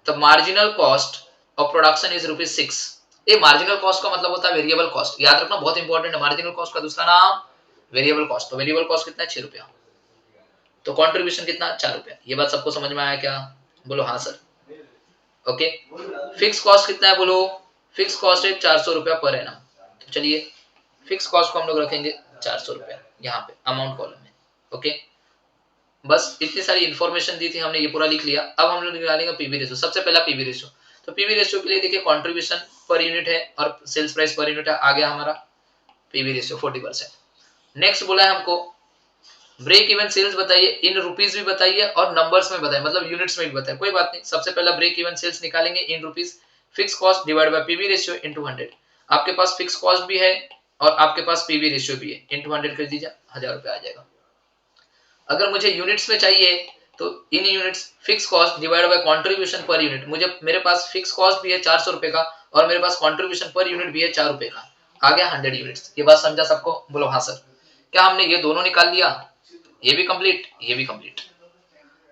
तो marginal cost of production is ₹6। ये मार्जिनल कॉस्ट का मतलब होता है वेरिएबल कॉस्ट, याद रखना बहुत इंपॉर्टेंट है। मार्जिनल कॉस्ट का दूसरा नाम वेरिएबल कॉस्ट। तो वेरिएबल कॉस्ट कितना है 6 रुपया, तो कंट्रीब्यूशन कितना 4 रुपया। ये बात सबको समझ में आया क्या? बोलो हाँ सर। ओके, फिक्स कॉस्ट कितना है बोलो? फिक्स कॉस्ट है 400 रुपया पर एनम। तो चलिए फिक्स कॉस्ट को हम लोग रखेंगे 400 रुपया यहाँ पे अमाउंट कॉलम में। ओके, बस इतनी सारी इंफॉर्मेशन दी थी हमने, ये पूरा लिख लिया। अब हम लोग निकालेंगे पीवी रेशियो। सबसे पहला पीवी रेशियो, तो पीवी रेशियो के लिए देखिए कंट्रीब्यूशन पर यूनिट है और सेल्स प्राइस पर यूनिट है, आ गया हमारा पीवी रेशियो 40%। नेक्स्ट बोला है हमको ब्रेक इवन सेल्स बताइए, इन रुपीज भी बताइए और नंबर्स में बताइए, मतलब यूनिट्स में भी बताइए, कोई बात नहीं। सबसे पहला ब्रेक इवन सेल्स निकालेंगे in rupees, fix cost divide by PV ratio into 100। आपके पास फिक्स कॉस्ट भी है और आपके पास पीवी रेशियो भी है, इनटू 100 कर दीजिए, 1000 रुपया आ जाएगा। अगर मुझे यूनिट्स में चाहिए तो in units fix cost divide by contribution per unit. मुझे मेरे पास फिक्स कॉस्ट भी है 400 रुपए का और मेरे पास कंट्रीब्यूशन पर यूनिट भी है 4 रुपए का, आ गया 100 यूनिट्स। ये बात समझा सबको? बोलो हाँ सर। क्या हमने ये दोनों निकाल लिया? ये भी कंप्लीट, ये भी कंप्लीट।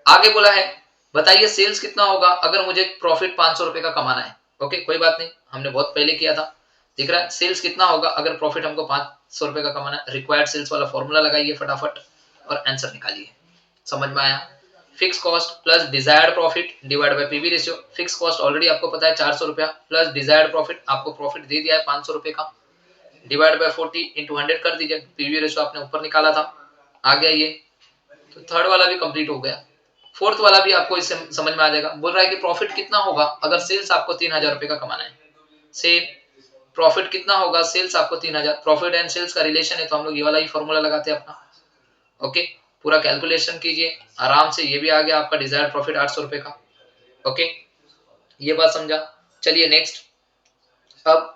आगे बोला है बताइए सेल्स कितना होगा अगर मुझे प्रॉफिट 500 रुपए का कमाना है। ओके, कोई बात नहीं, हमने बहुत पहले किया था। दिख रहा है सेल्स कितना होगा अगर प्रॉफिट हमको 500 रुपए का कमाना है। रिक्वायर्ड सेल्स वाला फॉर्मूला लगाइए फटाफट और आंसर निकालिए। समझ में आया? Fix cost plus desired profit divide by PV ratio. Fix cost already आपको पता है 400 रुपया, प्लस डिजायर्ड प्रॉफिट आपको प्रॉफिट दे दिया है 500 रुपए का, डिवाइड बाय 40 इंटू 100 कर दीजिए। पीवी रेशियो आपने ऊपर निकाला था, आ गया ये। तो थर्ड वाला भी कंप्लीट हो गया। फोर्थ वाला भी आपको इससे समझ में आ जाएगा। बोल रहा है कि प्रॉफिट कितना होगा अगर सेल्स आपको 3,000 रुपए का कमाना है। से प्रॉफिट कितना होगा, सेल्स आपको 3,000, प्रॉफिट एंड सेल्स का रिलेशन है तो हम लोग ये वाला ही फॉर्मूला लगाते हैं अपना। ओके, पूरा कैलकुलेशन कीजिए आराम से। ये भी आ गया आपका डिजायर्ड प्रॉफिट 800 रुपए का। ओके, ये बात समझा? चलिए नेक्स्ट, अब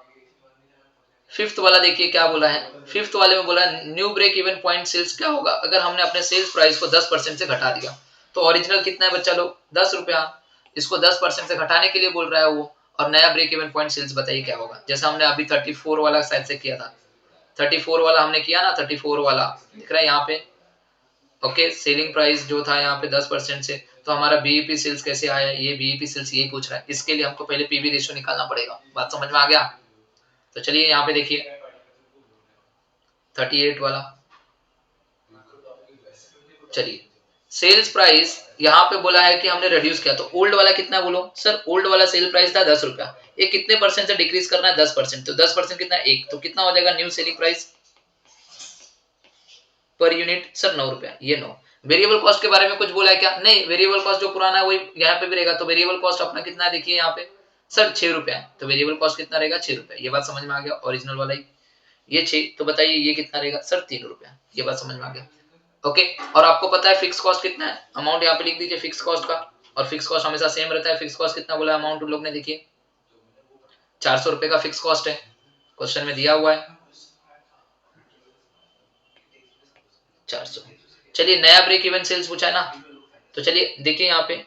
फिफ्थ वाला देखिए क्या बोला है। फिफ्थ वाले में बोला है new break even point sales क्या होगा अगर हमने अपने सेल्स प्राइस को 10% से घटा दिया। तो ओरिजिनल कितना है बच्चा लोग 10 रुपया, इसको 10% से घटाने के लिए बोल रहा है वो, और नया ब्रेक इवन पॉइंट सेल्स बताइए क्या होगा। जैसा हमने अभी 34 वाला साइड से किया था, 34 वाला हमने किया ना, 34 वाला दिख रहा है यहाँ पे। ओके, सेलिंग प्राइस जो था यहाँ पे 10% से, तो हमारा बीईपी सेल्स कैसे आया, ये बीईपी सेल्स यही पूछ रहा है। इसके लिए हमको पहले पीवी रेशियो निकालना पड़ेगा। बात समझ में आ गया? तो चलिए यहाँ पे देखिए 38 वाला, चलिए सेल्स प्राइस यहाँ पे बोला है कि हमने रिड्यूस किया, तो ओल्ड वाला कितना बोलो सर? ओल्ड वाला सेल प्राइस था 10 रुपया, ये कितने परसेंट से डिक्रीज करना है 10%, तो 10% कितना है 1, तो कितना हो जाएगा new selling price per unit sir 9 रुपया, ये 9। वेरिएबल कॉस्ट के बारे में कुछ बोला है क्या? नहीं, वेरिएबल कॉस्ट जो पुराना है वही यहाँ पे भी रहेगा। तो वेरिएबल कॉस्ट अपना कितना है देखिए यहाँ पे सर 6 रुपया है, तो वेरिएबल कॉस्ट कितना रहेगा 6 रुपया। ये बात समझ में आ गया। ओरिजिनल वाला ही ये 6, तो बताइए ये कितना रहेगा सर 3 रुपया। ये बात समझ में आ गया। ओके, और आपको पता है फिक्स कॉस्ट कितना है, अमाउंट यहाँ पे लिख दीजिए फिक्स कॉस्ट का। और फिक्स कॉस्ट हमेशा सेम रहता है। फिक्स कॉस्ट कितना बोला अमाउंट उन लोग ने, देखिए 400 रुपए का फिक्स कॉस्ट है, क्वेश्चन में दिया हुआ है 400। चलिए नया ब्रेक इवन सेल्स पूछा है ना, तो चलिए देखिए यहाँ पे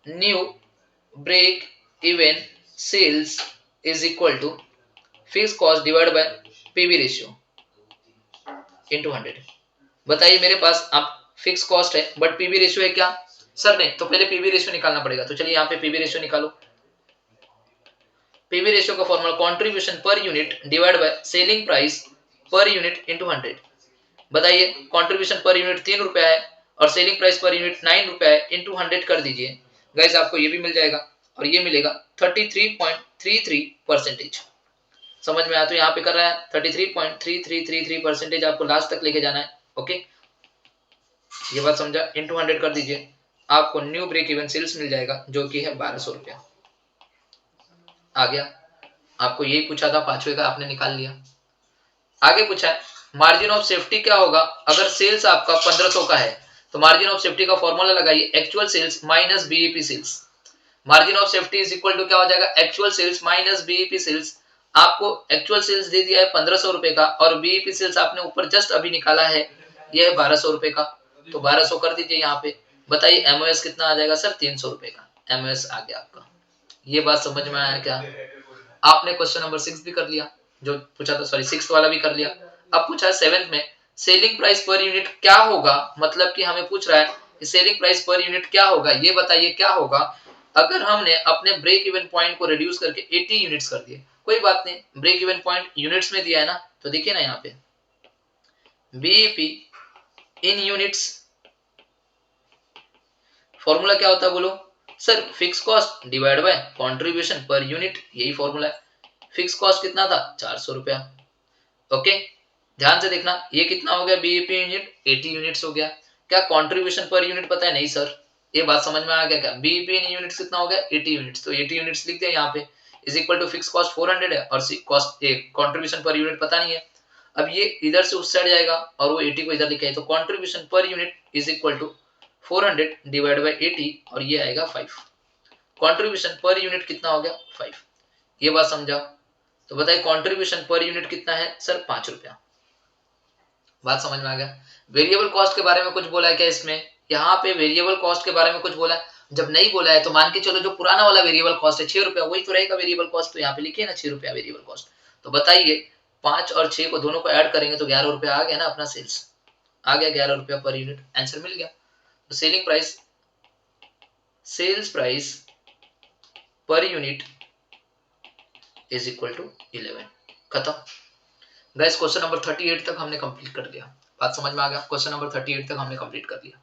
new break even sales is equal to fix cost divide by PV ratio into 100। बताइए मेरे पास आप फिक्स कॉस्ट है बट पीवी रेशियो है क्या सर? नहीं, तो पहले पीवी रेशियो निकालना पड़ेगा। तो चलिए यहाँ पे पीवी रेशियो निकालो। पीवी रेशियो का formula contribution per unit divide by selling price per unit into 100। बताइए कंट्रीब्यूशन पर यूनिट 3 रुपया है और सेलिंग प्राइस पर यूनिट 9 रुपया है, इनटू 100 कर दीजिए गाइस, आपको ये भी मिल जाएगा और ये मिलेगा 33.33%। समझ में आया? तो यहाँ पे कर रहा है 33.3333% आपको लास्ट तक लेके जाना है। ओके, ये बात समझा? इनटू 100 कर दीजिए, आपको न्यू ब्रेक इवन सेल्स मिल जाएगा जो कि है 1200 रुपया। आ गया? आपको यही पूछा था, पांचवे का आपने निकाल लिया। आगे पूछा है मार्जिन ऑफ सेफ्टी क्या होगा अगर सेल्स आपका 1500 का है? तो मार्जिन ऑफ सेफ्टी का फॉर्मूला लगाइए actual sales minus BEP sales. Margin of safety is equal to क्या हो जाएगा actual sales minus BEP sales. आपको एक्चुअल सेल्स दे दिया है 1500 रुपए का और बीईपी सेल्स आपने ऊपर जस्ट अभी निकाला है, ये है 1200 रुपए का। तो 1200 कर दीजिए यहाँ पे। बताइए एमओएस कितना आ जाएगा सर? 300 रुपए का एमओएस आ गया आपका। ये बात समझ में आया क्या? आपने क्वेश्चन नंबर 6 भी कर लिया जो पूछा था, सॉरी 6 वाला भी कर लिया। अब पूछा है 7th में सेलिंग प्राइस पर यूनिट क्या होगा, मतलब कि हमें पूछ रहा है कि सेलिंग प्राइस पर यूनिट क्या होगा। ये बताइए क्या होगा अगर हमने अपने ब्रेक इवन पॉइंट को रिड्यूस करके 80 यूनिट्स कर दिए। कोई बात नहीं, ब्रेक इवन पॉइंट यूनिट्स में दिया है ना, तो देखिए ना यहाँ पे बीईपी इन यूनिट्स, फॉर्मूला क्या होता है बोलो sir? Fix cost divide by contribution per unit, यही फॉर्मूला है। फिक्स कॉस्ट कितना था 400 रुपया। ओके, ध्यान से देखना ये कितना हो गया बीईपी यूनिट 80 यूनिट्स हो गया। क्या कंट्रीब्यूशन पर यूनिट पता है? नहीं सर। ये बात समझ में आ गया क्या? बीईपी इन यूनिट्स कितना हो गया 80 यूनिट्स, तो 80 यूनिट्स लिख दिया यहाँ पे is equal to fix cost 400 है और कॉस्ट कंट्रीब्यूशन पर यूनिट पता नहीं है। अब ये इधर से उस साइड जाएगा और वो 80 को इधर लिखा है, तो contribution per unit is equal to 400 divide by 80 और ये आएगा 5। कंट्रीब्यूशन पर यूनिट कितना हो गया 5। ये बात समझा? तो बताइए कंट्रीब्यूशन पर यूनिट कितना है सर? 5 रुपया। बात समझ में आ गया? वेरिएबल कॉस्ट के बारे में कुछ बोला है क्या इसमें? यहाँ पे वेरिएबल कॉस्ट के बारे में कुछ बोला है? जब नहीं बोला है तो मान के चलो जो पुराना वाला वेरिएबल कॉस्ट है 6 रुपया वही तो रहेगा वेरिएबल कॉस्ट। तो यहाँ पे लिखिए ना 6 रुपया वेरिएबल कॉस्ट। तो बताइए 5 और 6 को दोनों को ऐड करेंगे तो 11 रुपया आ गया ना अपना सेल्स, आ गया 11 रुपया पर यूनिट, आंसर मिल गया। तो selling price, sales price per unit is equal to 11। खत्म गाइस। क्वेश्चन नंबर 38 तक हमने कंप्लीट कर लिया। बात समझ में आ गया? क्वेश्चन नंबर 38 तक हमने कंप्लीट कर लिया।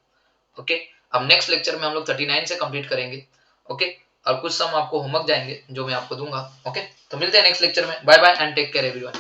ओके, अब नेक्स्ट लेक्चर में हम लोग 39 से कंप्लीट करेंगे। ओके, और कुछ सम आपको होमवर्क जाएंगे जो मैं आपको दूंगा। ओके, तो मिलते हैं नेक्स्ट लेक्चर में। Bye bye and take care everyone.